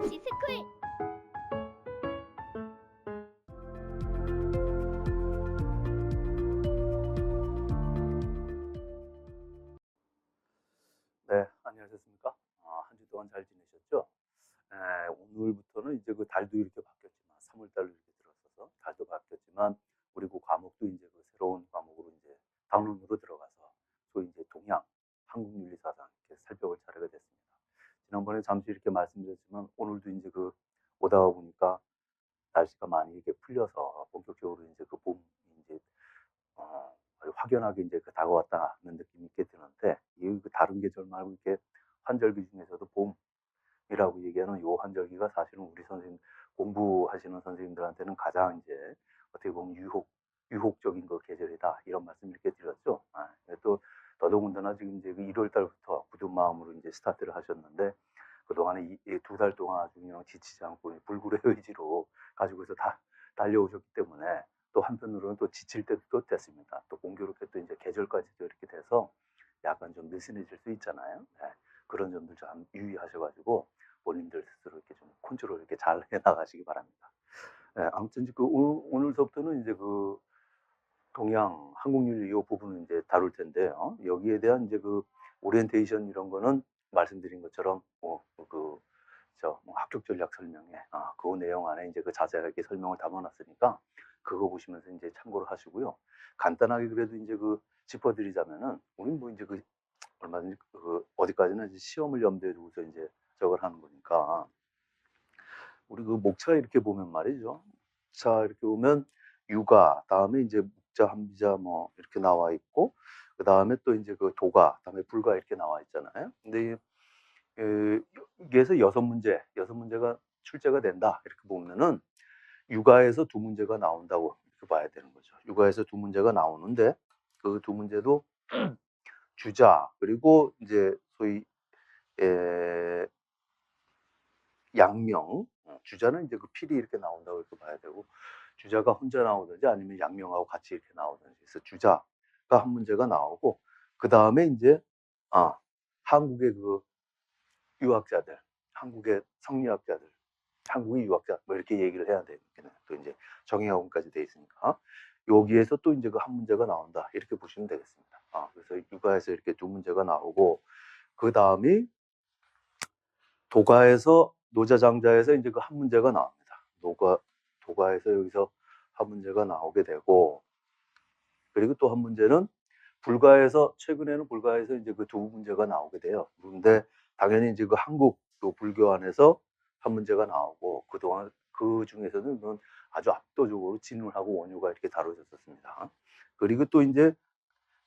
지스쿨. 네, 안녕하셨습니까? 한 주 동안 잘 지내셨죠? 오늘부터는 이제 그 달도 이렇게 바뀌었지만, 3월 달로 이렇게 들어서서 달도 바뀌었지만, 우리 그 과목도 이제 그 새로운 과목으로 이제 단원으로 들어가서 소위 이제 동양 한국 윤리 사상 이렇게 살펴볼 차례가 됐습니다. 지난번에 잠시 이렇게 말씀드렸지만, 오늘도 이제 그 오다가 보니까 날씨가 많이 이렇게 풀려서 본격적으로 이제 그 봄, 이제 아주 확연하게 이제 그 다가왔다는 느낌이 있게 드는데, 이 그 다른 계절 말고 이렇게 환절기 중에서도 봄이라고 얘기하는 요 환절기가 사실은 우리 선생님, 공부하시는 선생님들한테는 가장 이제 어떻게 보면 유혹적인 그 계절이다, 이런 말씀 이렇게 드렸죠. 또 더더군다나 지금 이제 그 1월 달부터 굳은 마음으로 이제 스타트를 하셨는데, 그동안에 두 달 동안 아주 그냥 지치지 않고 불굴의 의지로 가지고서 다 달려오셨기 때문에, 또 한편으로는 또 지칠 때도 또 됐습니다. 또 공교롭게 또 이제 계절까지도 이렇게 돼서 약간 좀 느슨해질 수 있잖아요. 네. 그런 점들 좀 유의하셔가지고 본인들 스스로 이렇게 좀 컨트롤 이렇게 잘 해나가시기 바랍니다. 네, 아무튼 이제 그 오늘서부터는 이제 그 동양 한국윤리 이 부분을 이제 다룰 텐데요. 여기에 대한 이제 그 오리엔테이션 이런 거는 말씀드린 것처럼 뭐 학교 전략 설명에 그 내용 안에 이제 그 자세하게 설명을 담아놨으니까 그거 보시면서 이제 참고를 하시고요. 간단하게 그래도 이제 그 짚어드리자면은, 우리는 뭐 이제 그 얼마든지 그 어디까지나 이제 시험을 염두에 두고서 이제 저걸 하는 거니까, 우리 그 목차 이렇게 보면 말이죠. 목차 이렇게 보면 유가 다음에 이제 묵자, 한비자 뭐 이렇게 나와 있고, 그 다음에 또 이제 그 도가, 다음에 불가 이렇게 나와 있잖아요. 근데 여기에서 여섯 문제가 출제가 된다, 이렇게 보면은 육아에서 두 문제가 나온다고 이렇게 봐야 되는 거죠. 육아에서 두 문제가 나오는데, 그 두 문제도 주자, 그리고 이제 소위 에, 양명, 주자는 이제 그 필이 이렇게 나온다고 이렇게 봐야 되고, 주자가 혼자 나오든지 아니면 양명하고 같이 이렇게 나오든지 해서 주자가 한 문제가 나오고, 그 다음에 이제 아 한국의 그 유학자들, 한국의 성리학자들, 한국의 유학자 뭐 이렇게 얘기를 해야 되겠네. 또 이제 정의학원까지 돼 있으니까 여기에서 또 이제 그 한 문제가 나온다, 이렇게 보시면 되겠습니다. 그래서 육아에서 이렇게 두 문제가 나오고, 그 다음이 도가에서 노자장자에서 이제 그 한 문제가 나옵니다. 도가에서 여기서 한 문제가 나오게 되고, 그리고 또 한 문제는 불가에서, 최근에는 불가에서 이제 그 두 문제가 나오게 돼요. 그런데 당연히 이제 그 한국 또 불교 안에서 한 문제가 나오고, 그동안 그 중에서는 아주 압도적으로 진울하고 원효가 이렇게 다뤄졌었습니다. 그리고 또 이제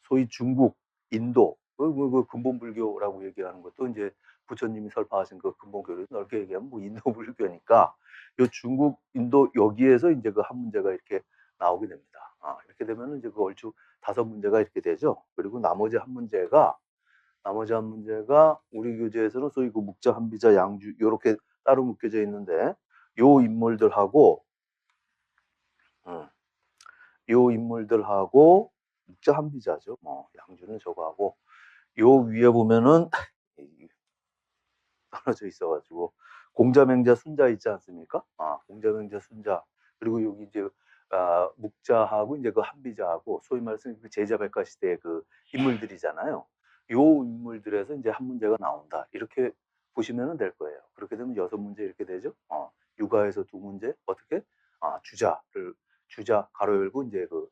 소위 중국, 인도, 그 근본 불교라고 얘기하는 것도 이제 부처님이 설파하신 그 근본 교를 넓게 얘기하면 뭐 인도 불교니까, 요 중국, 인도 여기에서 이제 그 한 문제가 이렇게 나오게 됩니다. 이렇게 되면은 이제 그 얼추 다섯 문제가 이렇게 되죠. 그리고 나머지 한 문제가 우리 교재에서는 소위 그 묵자, 한비자, 양주 요렇게 따로 묶여져 있는데, 요 인물들하고 음, 요 인물들하고 묵자, 한비자죠. 뭐 양주는 저거 하고, 요 위에 보면은 떨어져 있어가지고 공자맹자 순자 있지 않습니까? 공자맹자 순자, 그리고 여기 이제 묵자하고 이제 그 한비자하고 소위 말해서 그 제자백과 시대의 그 인물들이잖아요. 요 인물들에서 이제 한 문제가 나온다, 이렇게 보시면 될 거예요. 그렇게 되면 여섯 문제 이렇게 되죠. 육아에서 두 문제, 어떻게 주자 가로 열고 이제 그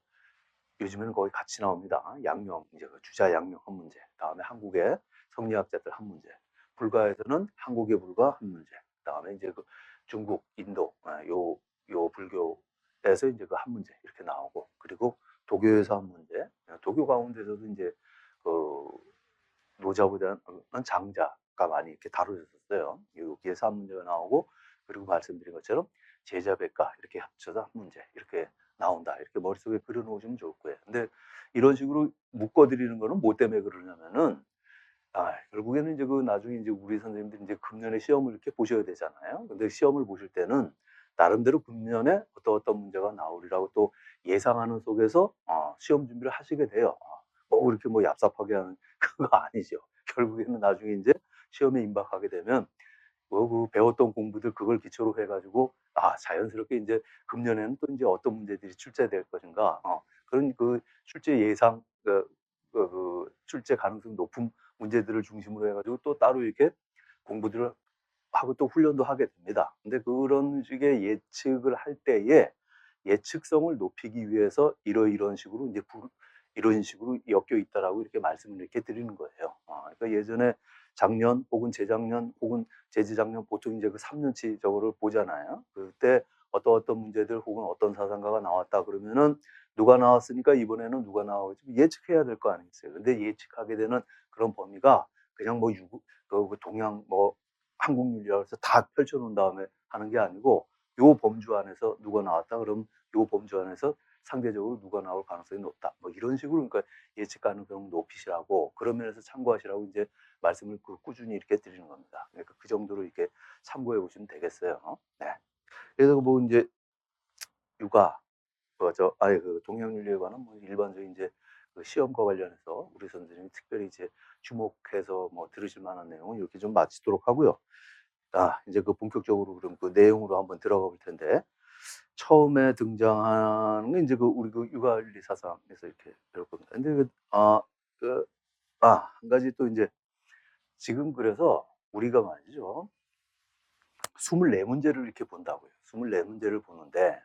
요즘에는 거의 같이 나옵니다. 양명, 이제 그 주자 양명 한 문제, 다음에 한국의 성리학자들 한 문제, 불가에서는 한국의 불가 한 문제, 다음에 이제 그 중국, 인도, 요 불교에서 이제 그 한 문제 이렇게 나오고, 그리고 도교에서 한 문제, 도교 가운데서도 이제 그 노자보다는 장자가 많이 이렇게 다뤄졌었어요. 여기에서 한 문제가 나오고, 그리고 말씀드린 것처럼 제자백과 이렇게 합쳐서 한 문제 이렇게 나온다, 이렇게 머릿속에 그려놓으시면 좋을 거예요. 근데 이런 식으로 묶어드리는 거는 뭐 때문에 그러냐면은, 결국에는 이제 그 나중에 이제 우리 선생님들이 이제 금년에 시험을 이렇게 보셔야 되잖아요. 근데 시험을 보실 때는 나름대로 금년에 어떤 문제가 나오리라고 또 예상하는 속에서 시험 준비를 하시게 돼요. 뭐 그렇게 뭐 얍삽하게 하는 그거 아니죠. 결국에는 나중에 이제 시험에 임박하게 되면 그 배웠던 공부들 그걸 기초로 해 가지고 자연스럽게 인제 금년에는 또 인제 어떤 문제들이 출제될 것인가 그런 그 출제 예상 출제 가능성이 높은 문제들을 중심으로 해 가지고 또 따로 이렇게 공부들을 하고 또 훈련도 하게 됩니다. 근데 그런 식의 예측을 할 때에 예측성을 높이기 위해서 이러이러한 식으로 인제 이런 식으로 엮여 있다라고 이렇게 말씀을 이렇게 드리는 거예요. 그러니까 예전에 작년 혹은 재작년 혹은 재재작년 보통 인제 그 3 년치 저거를 보잖아요. 그때 어떤 문제들 혹은 어떤 사상가가 나왔다 그러면은 누가 나왔으니까 이번에는 누가 나오지 예측해야 될 거 아니겠어요. 근데 예측하게 되는 그런 범위가 그냥 뭐 유구 동양 뭐 한국 윤리라고 해서 다 펼쳐 놓은 다음에 하는 게 아니고 요 범주 안에서 누가 나왔다 그러면 요 범주 안에서 상대적으로 누가 나올 가능성이 높다. 뭐 이런 식으로 그러니까 예측 가능성을 높이시라고 그런 면에서 참고하시라고 인제 말씀을 꾸준히 이렇게 드리는 겁니다. 그러니까 그 정도로 이렇게 참고해 보시면 되겠어요. 네. 그래서 뭐 인제 육아 그 동양윤리에 관한 뭐 일반적인 이제 그 시험과 관련해서 우리 선생님이 특별히 이제 주목해서 뭐 들으실 만한 내용은 이렇게 좀 마치도록 하고요. 이제 그 본격적으로 그럼 그 내용으로 한번 들어가 볼 텐데 처음에 등장하는 게 인제 그 우리 그 육아윤리 사상에서 이렇게 배울 겁니다. 근데 한 가지 또 인제 지금 그래서 우리가 말이죠. 24 문제를 이렇게 본다고요. 24 문제를 보는데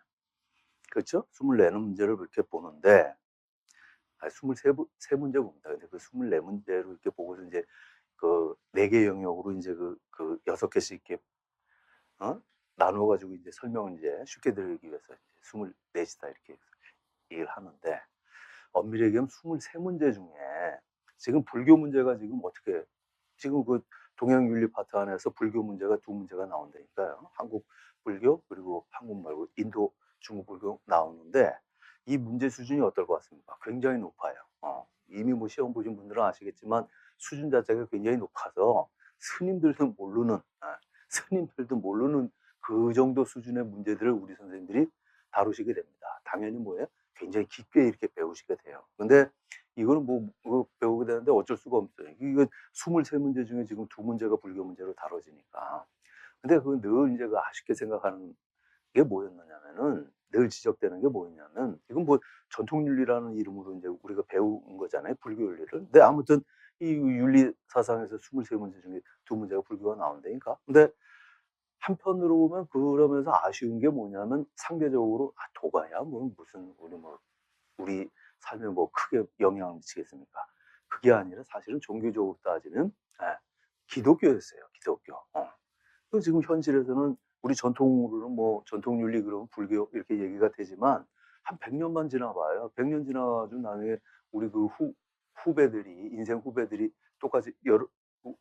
그렇죠? 24 문제를 그렇게 보는데 23세 문제 봅니다. 근데 그 24 문제로 이렇게 보고서 인제 그 4개 영역으로 인제 6 개씩 이렇게 어 나누어 가지고 인제 설명을 인제 쉽게 드리기 위해서 이제 24 시다 이렇게 얘기를 하는데 엄밀히 얘기하면 23 문제 중에 지금 불교 문제가 지금 어떻게 지금 그 동양윤리 파트 안에서 불교 문제가 2 문제가 나온다니까요. 한국 불교 그리고 한국 말고 인도, 중국 불교 나오는데 이 문제 수준이 어떨 것 같습니까? 굉장히 높아요. 이미 뭐 시험 보신 분들은 아시겠지만 수준 자체가 굉장히 높아서 스님들도 모르는 스님들도 모르는 그 정도 수준의 문제들을 우리 선생님들이 다루시게 됩니다. 당연히 뭐예요? 굉장히 깊게 이렇게 배우시게 돼요. 근데 이거는 뭐 배우게 되는데 어쩔 수가 없어요. 이거 23 문제 중에 지금 2 문제가 불교 문제로 다뤄지니까. 근데 그 늘 인제 그 아쉽게 생각하는 게 뭐였느냐면은 늘 지적되는 게 뭐였냐면 이건 뭐 전통 윤리라는 이름으로 인제 우리가 배운 거잖아요, 불교 윤리를. 근데 아무튼 이 윤리 사상에서 23 문제 중에 2 문제가 불교가 나온다니까. 근데 한편으로 보면 그러면서 아쉬운 게 뭐냐면 상대적으로 도가야 뭐 무슨 우리 삶에 뭐 크게 영향을 미치겠습니까? 그게 아니라 사실은 종교적으로 따지면 기독교였어요, 기독교. 지금 현실에서는 우리 전통으로는 뭐 전통 윤리 그러면 불교 이렇게 얘기가 되지만 한 100 년만 지나 봐요. 100년 지나 가지고 나중에 우리 그 후배들이 인생 후배들이 똑같이 여러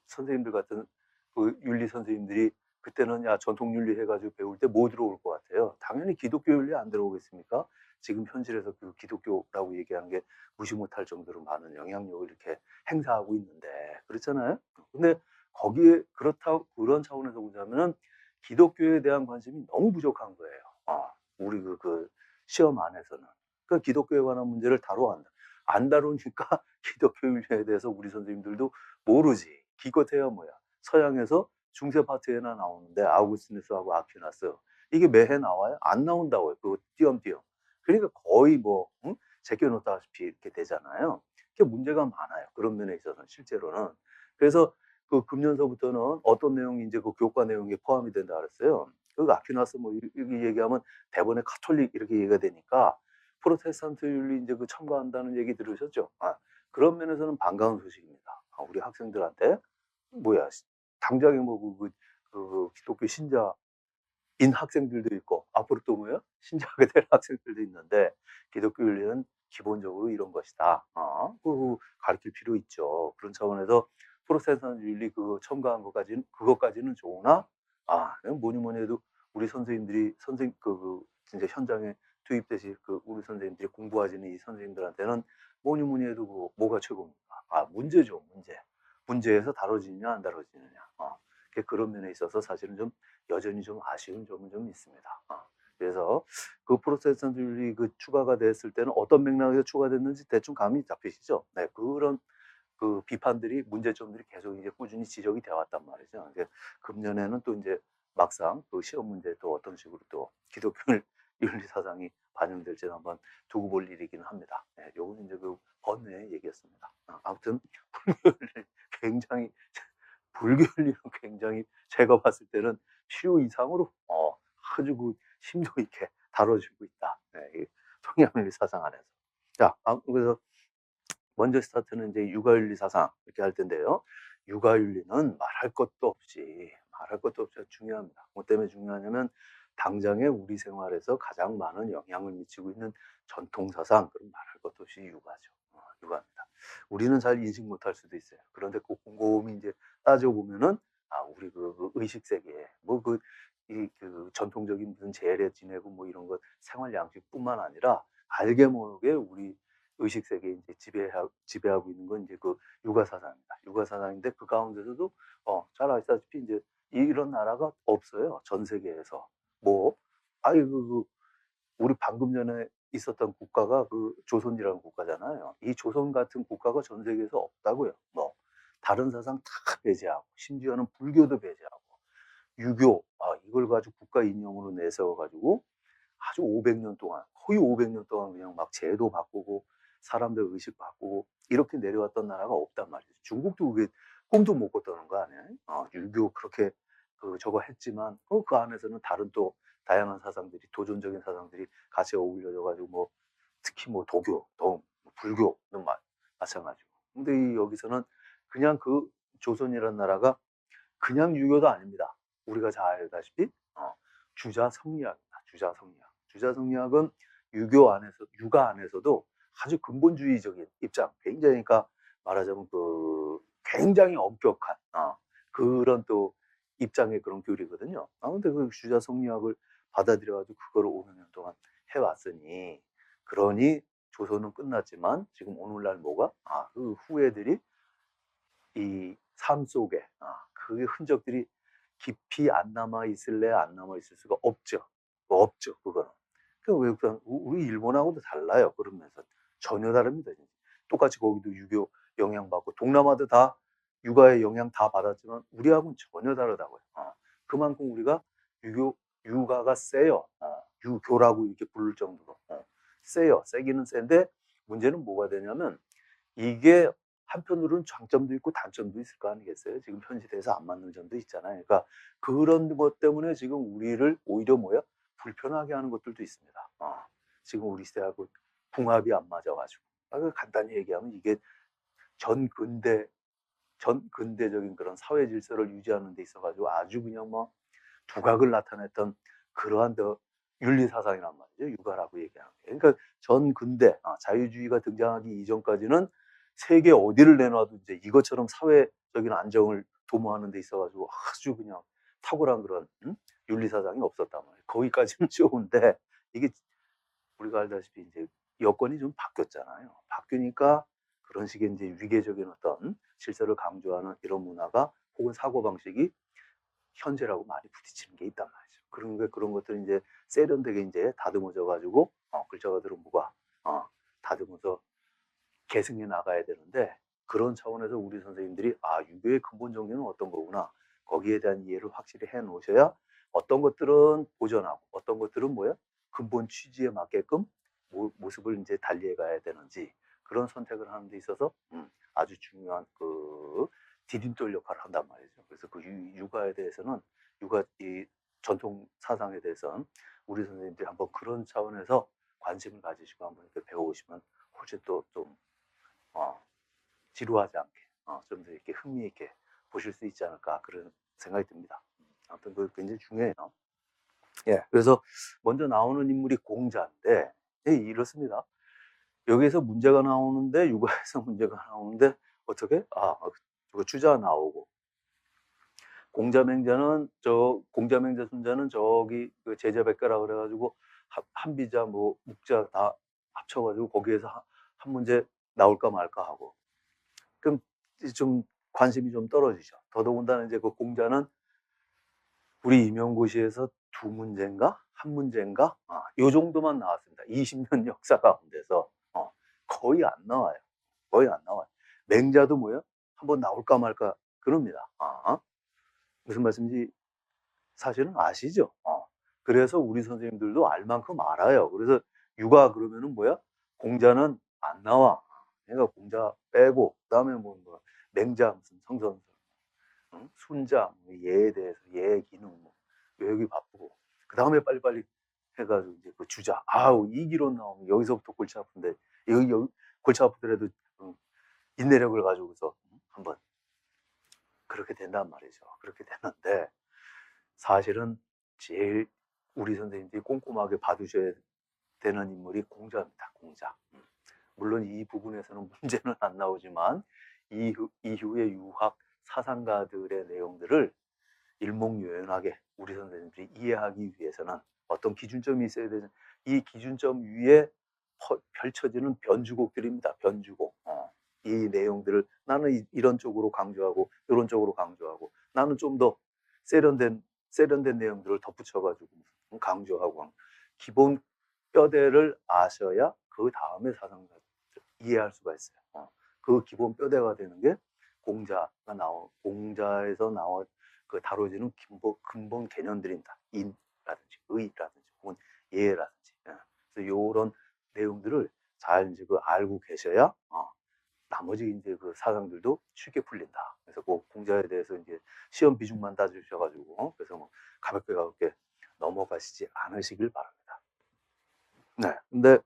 선생님들 같은 그 윤리 선생님들이 그때는 "야 전통 윤리." 해 가지고 배울 때 뭐 들어올 것 같아요? 당연히 기독교 윤리 안 들어오겠습니까? 지금 현실에서 그 기독교라고 얘기하는 게 무시 못할 정도로 많은 영향력을 이렇게 행사하고 있는데 그렇잖아요? 근데 거기에 그런 차원에서 보자면은 기독교에 대한 관심이 너무 부족한 거예요. 우리 시험 안에서는. 그러니까 기독교에 관한 문제를 안 다루니까 기독교 윤리에 대해서 우리 선생님들도 모르지. 기껏해야 뭐야. 서양에서 중세 파트에나 나오는데 아우구스티누스하고 아퀴나스 이게 매해 나와요? 안 나온다고요. 띄엄띄엄. 그러니까 거의 뭐 제껴 놓다시피 이렇게 되잖아요. 이게 문제가 많아요. 그런 면에 있어서는 실제로는. 그래서 그 금년서부터는 어떤 내용이 인제 그 교과 내용에 포함이 된다 그랬어요. 아퀴나스 뭐 이렇게 얘기하면 대번에 가톨릭 이렇게 얘기가 되니까 프로테스탄트 윤리 인제 첨가한다는 얘기 들으셨죠? 그런 면에서는 반가운 소식입니다. 우리 학생들한테 뭐야 당장에 뭐 기독교 신자인 학생들도 있고 앞으로 또 뭐야 신자가 될 학생들도 있는데 기독교 윤리는 기본적으로 이런 것이다. 가르칠 필요 있죠. 그런 차원에서 프로테스탄트 윤리 첨가한 그것까지는 좋으나 그냥 뭐니 해도 우리 선생님들이 진짜 현장에 투입되실 우리 선생님들이 공부하시는 이 선생님들한테는 뭐니 해도 뭐가 최고입니까? 문제죠, 문제. 문제에서 다뤄지느냐 안 다뤄지느냐. 그런 면에 있어서 사실은 좀 여전히 좀 아쉬운 점은 좀 있습니다. 그래서 그 프로테스탄트 윤리 추가가 됐을 때는 어떤 맥락에서 추가됐는지 대충 감이 잡히시죠? 네. 그런 그 비판들이 문제점들이 계속 이제 꾸준히 지적이 되어 왔단 말이죠. 이제 금년에는 또 이제 막상 그 시험 문제에 또 어떤 식으로 또 기독교 윤리 사상이 반영될지는 한번 두고 볼 일이기는 합니다. 예, 요거는 이제 그 번외의 얘기였습니다. 아무튼 불교 윤리 굉장히 불교 윤리는 굉장히 제가 봤을 때는 필요 이상으로 아주 그 심도 있게 다뤄지고 있다. 예, 이 동양윤리 사상 안에서. 자, 그래서 먼저 스타트는 이제 육아윤리 사상 이렇게 할 텐데요. 육아윤리는 말할 것도 없이 중요합니다. 뭐 때문에 중요하냐면 당장의 우리 생활에서 가장 많은 영향을 미치고 있는 전통 사상, 그럼 말할 것도 없이 육아죠. 육아입니다. 우리는 잘 인식 못할 수도 있어요. 그런데 그 곰곰이 이제 따져보면은 우리 그 의식 세계에 뭐 그 전통적인 무슨 제례 지내고 뭐 이런 것 생활 양식뿐만 아니라 알게 모르게 우리 의식 세계에 이제 지배하고 있는 건 이제 그 육아 사상입니다. 육아 사상인데 그 가운데서도 잘 아시다시피 이제 이런 나라가 없어요. 전 세계에서. 뭐 우리 방금 전에 있었던 국가가 그 조선이라는 국가잖아요. 이 조선 같은 국가가 전 세계에서 없다고요. 뭐 다른 사상 다 배제하고 심지어는 불교도 배제하고 유교 이걸 가지고 국가 이념으로 내세워 가지고 아주 500년 동안 거의 500년 동안 그냥 막 제도 바꾸고 사람들 의식 바꾸고 이렇게 내려왔던 나라가 없단 말이죠. 중국도 그게 꿈도 못 꿨다는 거 아니에요? 유교 그렇게 저거 했지만 그 안에서는 다른 또 다양한 사상들이 도전적인 사상들이 같이 어울려져 가지고 뭐 특히 뭐 도교, 또 불교는 마찬가지고. 근데 여기서는 그냥 그 조선이라는 나라가 그냥 유교도 아닙니다. 우리가 잘 알다시피 주자성리학입니다. 주자성리학. 주자성리학은 육아 안에서도 아주 근본주의적인 입장, 굉장히 그러니까 말하자면 굉장히 엄격한 그런 또 입장의 그런 교리거든요. 근데 그 주자성리학을 받아들여 가지고 그거를 500년 동안 해 왔으니 그러니 조선은 끝났지만 지금 오늘날 뭐가 그 후예들이 이 삶 속에 그 흔적들이 깊이 안 남아 있을래 안 남아 있을 수가 없죠. 뭐 없죠 그거는. 그 외국은 우리 일본하고도 달라요. 그러면서 전혀 다릅니다. 진짜. 똑같이 거기도 유교 영향받고 동남아도 다 육아의 영향 다 받았지만 우리하고는 전혀 다르다고요. 그만큼 우리가 육아가 세요. 유교라고 이렇게 부를 정도로 세요. 세기는 센데 문제는 뭐가 되냐면 이게 한편으로는 장점도 있고 단점도 있을 거 아니겠어요? 지금 현 시대에서 안 맞는 점도 있잖아요. 그러니까 그런 것 때문에 지금 우리를 오히려 뭐야? 불편하게 하는 것들도 있습니다. 지금 우리 시대하고 궁합이 안 맞아 가지고. 간단히 얘기하면 이게 전 근대 전 근대적인 그런 사회 질서를 유지하는 데 있어 가지고 아주 그냥 뭐 두각을 나타냈던 그러한 윤리 사상이란 말이죠. 육아라고 얘기하는 게. 그러니까 전 근대 자유주의가 등장하기 이전까지는 세계 어디를 내놔도 이제 이것처럼 사회적인 안정을 도모하는 데 있어 가지고 아주 그냥 탁월한 그런 윤리 사상이 없었단 말이에요. 거기까지는 좋은데 이게 우리가 알다시피 이제 여건이 좀 바뀌었잖아요. 바뀌니까 그런 식의 이제 위계적인 어떤 질서를 강조하는 이런 문화가 혹은 사고방식이 현재라고 많이 부딪히는 게 있단 말이죠. 그런 것들이 이제 세련되게 이제 다듬어져 가지고 글자가들은 뭐가 다듬어서 계승해 나가야 되는데 그런 차원에서 우리 선생님들이 유교의 근본 정리는 어떤 거구나. 거기에 대한 이해를 확실히 해 놓으셔야 어떤 것들은 보존하고 어떤 것들은 뭐야? 근본 취지에 맞게끔 모습을 이제 달리해 가야 되는지 그런 선택을 하는 데 있어서 아주 중요한 디딤돌 역할을 한단 말이죠. 그래서 그 육아에 대해서는 육아 이 전통 사상에 대해서는 우리 선생님들이 한번 그런 차원에서 관심을 가지시고 한번 이렇게 배워보시면 훨씬 또좀 지루하지 않게 좀 더 이렇게 흥미 있게 보실 수 있지 않을까 그런 생각이 듭니다. 아무튼 그 굉장히 중요해요. 예, 그래서 먼저 나오는 인물이 공자인데 이렇습니다. 여기에서 문제가 나오는데 육아에서 문제가 나오는데 어떻게? 그 주자 나오고 공자맹자 순자는 저기 그 제자백가라 그래가지고 한비자 뭐 묵자 다 합쳐가지고 거기에서 한 문제 나올까 말까 하고 그럼 좀 관심이 좀 떨어지죠. 더더군다나 이제 그 공자는 우리 임용고시에서 두 문제인가 한 문제인가 요 정도만 나왔습니다. 20년 역사 가운데서 거의 안 나와요. 거의 안 나와요. 맹자도 뭐예요? 한번 나올까 말까 그럽니다. 무슨 말씀인지 사실은 아시죠? 그래서 우리 선생님들도 알 만큼 알아요. 그래서 육아 그러면은 뭐야? 공자는 안 나와. 그러니까 공자 빼고 그다음에 뭐 맹자 무슨 성선 응? 순자 뭐 예에 대해서 예의 기능 뭐 외우기 바쁘고 그다음에 빨리빨리 해가지고 이제 그 주자 아우 이 기론 나오면 여기서부터 골치 아픈데 여기 골치 아프더라도 인내력을 가지고서 한번 그렇게 된단 말이죠. 그렇게 되는데 사실은 제일 우리 선생님들이 꼼꼼하게 봐두셔야 되는 인물이 공자입니다. 공자. 물론 이 부분에서는 문제는 안 나오지만 이후의 유학 사상가들의 내용들을 일목요연하게 우리 선생님들이 이해하기 위해서는 어떤 기준점이 있어야 되는 이 기준점 위에 펼쳐지는 변주곡들입니다. 변주곡. 이 내용들을 나는 이런 쪽으로 강조하고 이런 쪽으로 강조하고 나는 좀 더 세련된 내용들을 덧붙여가지고 강조하고 기본 뼈대를 아셔야 그 다음에 사상가를 이해할 수가 있어요. 그 기본 뼈대가 되는 게 공자에서 나와 그 다뤄지는 근본 개념들입니다. 인라든지 의라든지 혹은 예라든지. 그래서 이런 내용들을 잘 이제 알고 계셔야 나머지 이제 그 사상들도 쉽게 풀린다. 그래서 그 공자에 대해서 이제 시험 비중만 따주셔가지고 그래서 뭐 가볍게 넘어가시지 않으시길 바랍니다. 네. 근데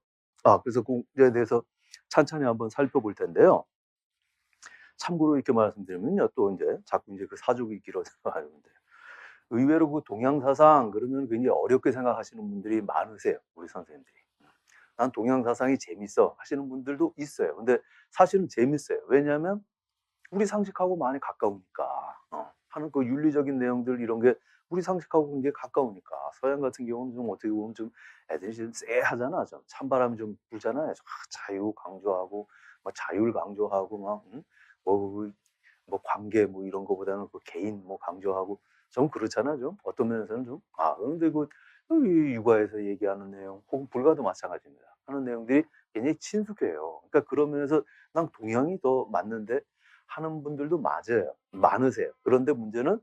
그래서 공자에 대해서 찬찬히 한번 살펴볼 텐데요. 참고로 이렇게 말씀드리면요, 또 이제 자꾸 이제 그 사족이 길어서 하는데 의외로 그 동양 사상 그러면 굉장히 어렵게 생각하시는 분들이 많으세요, 우리 선생님들이. 난 동양 사상이 재밌어 하시는 분들도 있어요. 근데 사실은 재밌어요. 왜냐하면 우리 상식하고 많이 가까우니까 하는 그 윤리적인 내용들 이런 게 우리 상식하고 굉장히 가까우니까 서양 같은 경우는 좀 어떻게 보면 좀 애들이 좀 쎄하잖아. 좀 찬바람이 좀 불잖아요. 자유 강조하고 뭐 자율 강조하고 뭐, 뭐 관계 뭐 이런 거보다는 그 개인 뭐 강조하고 좀 그렇잖아. 좀 어떤 면에서는 좀 그런데 이 육아에서 얘기하는 내용 혹은 불가도 마찬가지입니다. 하는 내용들이 굉장히 친숙해요. 그러니까 그런 면에서 난 동양이 더 맞는데 하는 분들도 맞아요. 많으세요. 그런데 문제는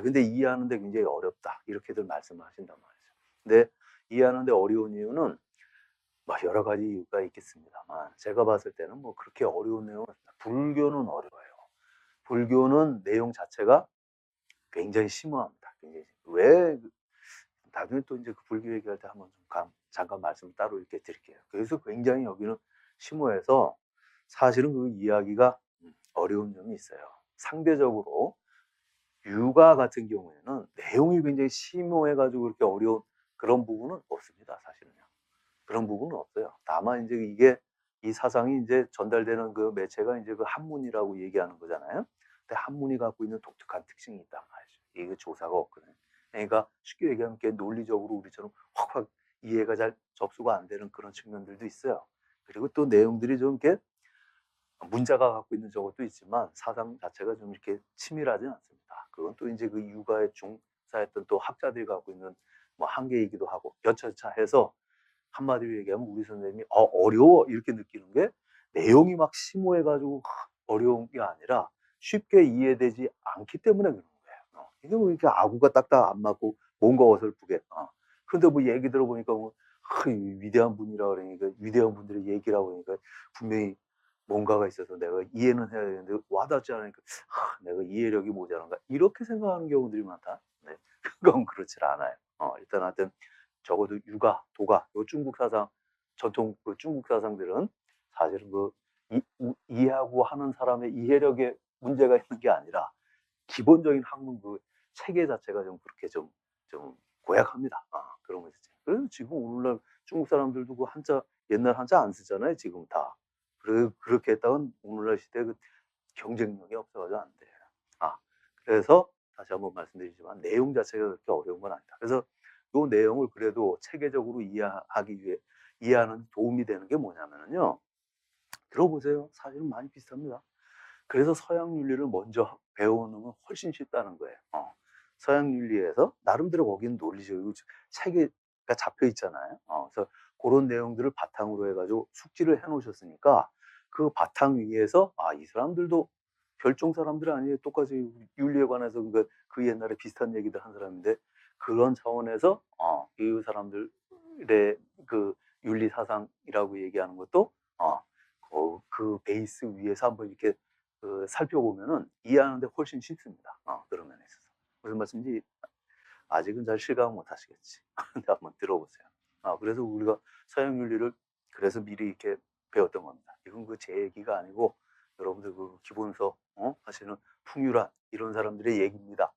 근데 이해하는데 굉장히 어렵다. 이렇게들 말씀을 하신단 말이죠. 근데 이해하는데 어려운 이유는 뭐 여러 가지 이유가 있겠습니다만 제가 봤을 때는 뭐 그렇게 어려운 내용은 불교는 어려워요. 불교는 내용 자체가 굉장히 심오합니다. 굉장히 왜 나중에 또 이제 그 불교 얘기할 때 한번 좀 잠깐 말씀을 따로 이렇게 드릴게요. 그래서 굉장히 여기는 심오해서 사실은 그 이야기가 어려운 점이 있어요. 상대적으로 육아 같은 경우에는 내용이 굉장히 심오해가지고 그렇게 어려운 그런 부분은 없습니다. 사실은요. 그런 부분은 없어요. 다만 이제 이게 이 사상이 이제 전달되는 그 매체가 이제 그 한문이라고 얘기하는 거잖아요. 근데 한문이 갖고 있는 독특한 특징이 있단 말이죠. 이게 조사가 없거든요. 그러니까 쉽게 얘기하면 이렇게 논리적으로 우리처럼 확확 이해가 잘 접수가 안 되는 그런 측면들도 있어요. 그리고 또 내용들이 좀 이렇게 문자가 갖고 있는 저것도 있지만 사상 자체가 좀 이렇게 치밀하지 않습니다. 그건 또 이제 그 육아에 종사했던 또 학자들이 갖고 있는 뭐 한계이기도 하고 여차차 해서 한마디로 얘기하면 우리 선생님이 어려워 이렇게 느끼는 게 내용이 막 심오해가지고 어려운 게 아니라 쉽게 이해되지 않기 때문에 그런 거예요. 이게 뭐 이렇게 아구가 딱딱 안 맞고 뭔가 어설프게. 그런데 뭐 얘기 들어보니까 뭐 위대한 분이라 그러니까 위대한 분들의 얘기라고 그러니까 분명히 뭔가가 있어서 내가 이해는 해야 되는데 와닿지 않으니까 내가 이해력이 모자란가 이렇게 생각하는 경우들이 많다. 네. 그건 그렇지 않아요. 일단 하여튼 적어도 육아, 도가, 요 중국 사상, 전통 그 중국 사상들은 사실은 이해하고 하는 사람의 이해력에 문제가 있는 게 아니라 기본적인 학문 그 체계 자체가 좀 그렇게 좀 고약합니다. 그런 거 있지. 그래서 지금 오늘날 중국 사람들도 그 한자, 옛날 한자 안 쓰잖아요, 지금 다. 그렇게 했다간 오늘날 시대에 그 경쟁력이 없어가지고 안 돼요. 그래서 다시 한번 말씀드리지만 내용 자체가 그렇게 어려운 건 아니다. 그래서 요 내용을 그래도 체계적으로 이해하기 위해 이해하는 도움이 되는 게 뭐냐면요. 들어보세요. 사실은 많이 비슷합니다. 그래서 서양 윤리를 먼저 배워놓으면 훨씬 쉽다는 거예요. 서양 윤리에서 나름대로 거기는 논리적이고 체계가 잡혀 있잖아요. 그래서 그런 내용들을 바탕으로 해가지고 숙지를 해놓으셨으니까 그 바탕 위에서 이 사람들도 별종 사람들 아니에요. 똑같이 윤리에 관해서 그 옛날에 비슷한 얘기들 한 사람인데 그런 차원에서 이 사람들의 그 윤리 사상이라고 얘기하는 것도 그 베이스 위에서 한번 이렇게 살펴보면은 이해하는데 훨씬 쉽습니다. 그런 면에 있어서. 무슨 말씀인지 아직은 잘 실감을 못 하시겠지. 근데 한번 들어보세요. 그래서 우리가 서양 윤리를 그래서 미리 이렇게 배웠던 겁니다. 이건 제 얘기가 아니고 여러분들 기본서 하시는 풍유란 이런 사람들의 얘기입니다.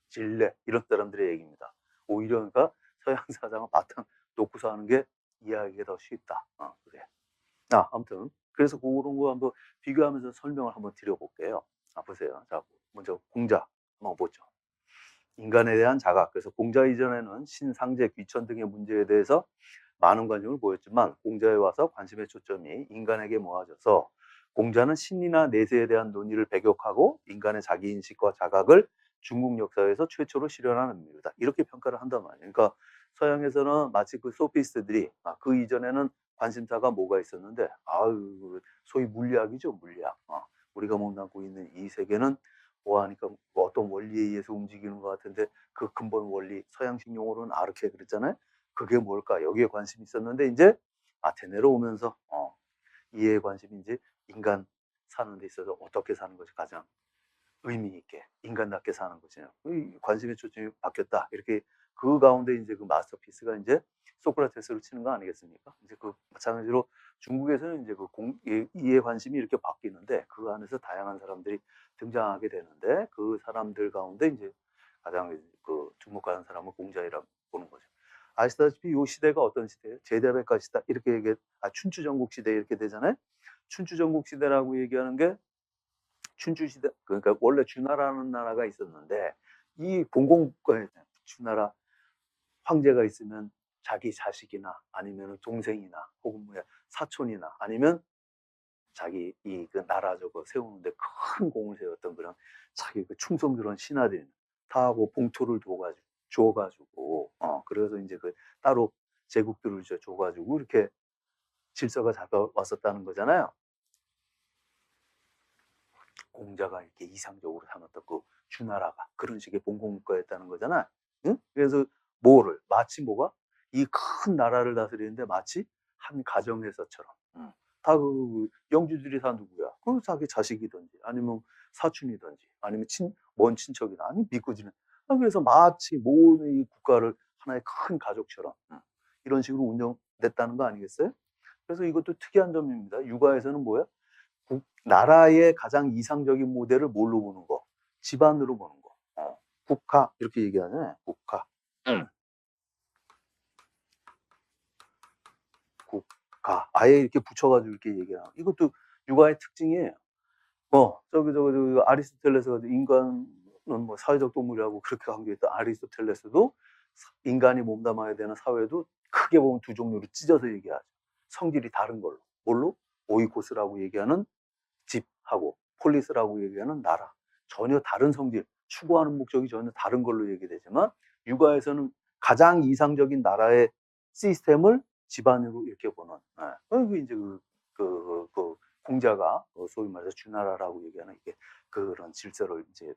진례 이런 사람들의 얘기입니다. 오히려 그러니까 서양 사상을 바탕 놓고서 하는 게 이해하기가 더 쉽다. 그래. 아무튼 그래서 그런 거 한번 비교하면서 설명을 한번 드려볼게요. 보세요. 자, 먼저 공자 한번 보죠. 인간에 대한 자각. 그래서 공자 이전에는 신상제, 귀천 등의 문제에 대해서 많은 관심을 보였지만 공자에 와서 관심의 초점이 인간에게 모아져서 공자는 신이나 내세에 대한 논의를 배격하고 인간의 자기인식과 자각을 중국 역사에서 최초로 실현한 인물이다. 이렇게 평가를 한단 말이에요. 그러니까 서양에서는 마치 그 소피스트들이 그 이전에는 관심사가 뭐가 있었는데 소위 물리학이죠. 물리학. 우리가 몸담고 있는 이 세계는 하니까 어떤 원리에 의해서 움직이는 것 같은데 그 근본 원리 서양식 용어로는 아르케 그랬잖아요. 그게 뭘까? 여기에 관심이 있었는데 이제 아테네로 오면서 이해에 관심이 이제 인간 사는 데 있어서 어떻게 사는 것이 가장 의미 있게 인간답게 사는 것이냐. 관심의 초점이 바뀌었다. 이렇게 그 가운데 이제 그 마스터피스가 이제 소크라테스를 치는 거 아니겠습니까? 이제 마찬가지로 중국에서는 이제 이해 관심이 이렇게 바뀌는데 그 안에서 다양한 사람들이 등장하게 되는데 그 사람들 가운데 이제 가장 주목하는 사람은 공자이라고 보는 거죠. 아시다시피 이 시대가 어떤 시대예요? 제대백과 시대 이렇게 춘추 전국 시대 이렇게 되잖아요. 춘추 전국 시대라고 얘기하는 게 춘추 시대 그러니까 원래 주나라는 나라가 있었는데 이 공공국가에 주나라 황제가 있으면 자기 자식이나 아니면 동생이나 혹은 사촌이나 아니면 자기 그 나라 세우는데 큰 공을 세웠던 그런 자기 충성스러운 신하들 다 하고 봉투를 줘가지고 그래서 이제 따로 제국들을 줘가지고 이렇게 질서가 잡아왔었다는 거잖아요. 공자가 이렇게 이상적으로 삼았던 주나라가 그런 식의 봉공국가였다는 거잖아. 응? 그래서 마치 이 큰 나라를 다스리는데 마치 한 가정에서처럼 다 영주들이 다 누구야? 자기 자식이든지 아니면 사촌이든지 아니면 먼 친척이나 아니면 미꾸지는 그래서 마치 모든 이 국가를 하나의 큰 가족처럼 이런 식으로 운영됐다는 거 아니겠어요? 그래서 이것도 특이한 점입니다. 육아에서는 뭐야? 나라의 가장 이상적인 모델을 뭘로 보는 거? 집안으로 보는 거. 국가 이렇게 얘기하잖아요. 국가. 국가. 아예 이렇게 붙여가지고 이렇게 얘기하는 이것도 육아의 특징이에요. 아리스토텔레스가 인간은 사회적 동물이라고 그렇게 강조했던 아리스토텔레스도 인간이 몸담아야 되는 사회도 크게 보면 두 종류로 찢어서 얘기하죠. 성질이 다른 걸로. 뭘로? 오이코스라고 얘기하는 집하고 폴리스라고 얘기하는 나라. 전혀 다른 성질, 추구하는 목적이 전혀 다른 걸로 얘기되지만 육아에서는 가장 이상적인 나라의 시스템을 집안으로 이렇게 보는. 이제 공자가 소위 말해서 주나라라고 얘기하는 이게 그런 질서를 이제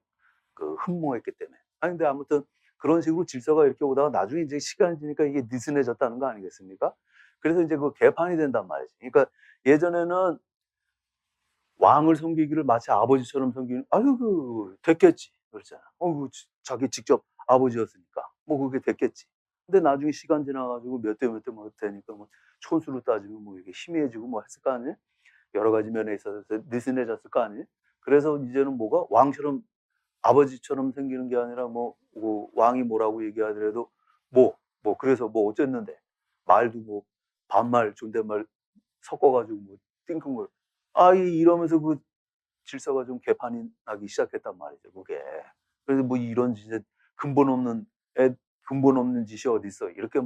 흠모했기 때문에. 근데 아무튼 그런 식으로 질서가 이렇게 오다가 나중에 이제 시간이 지니까 이게 느슨해졌다는 거 아니겠습니까? 그래서 이제 개판이 된단 말이지. 그러니까 예전에는 왕을 섬기기를 마치 아버지처럼 섬기는 됐겠지 그렇잖아. 자기 직접 아버지였으니까 그게 됐겠지. 근데 나중에 시간 지나가지고 몇 대 되니까 촌수로 따지면 이게 희미해지고 했을 거 아니에요? 여러 가지 면에 있어서 느슨해졌을 거 아니에요? 그래서 이제는 왕처럼 아버지처럼 생기는 게 아니라 왕이 뭐라고 얘기하더라도 그래서 어쨌는데 말도 반말 존댓말 섞어가지고 띵큰 이러면서 질서가 좀 개판이 나기 시작했단 말이죠, 그게. 그래서 이런 진짜 근본 없는 짓이 어딨어. 이렇게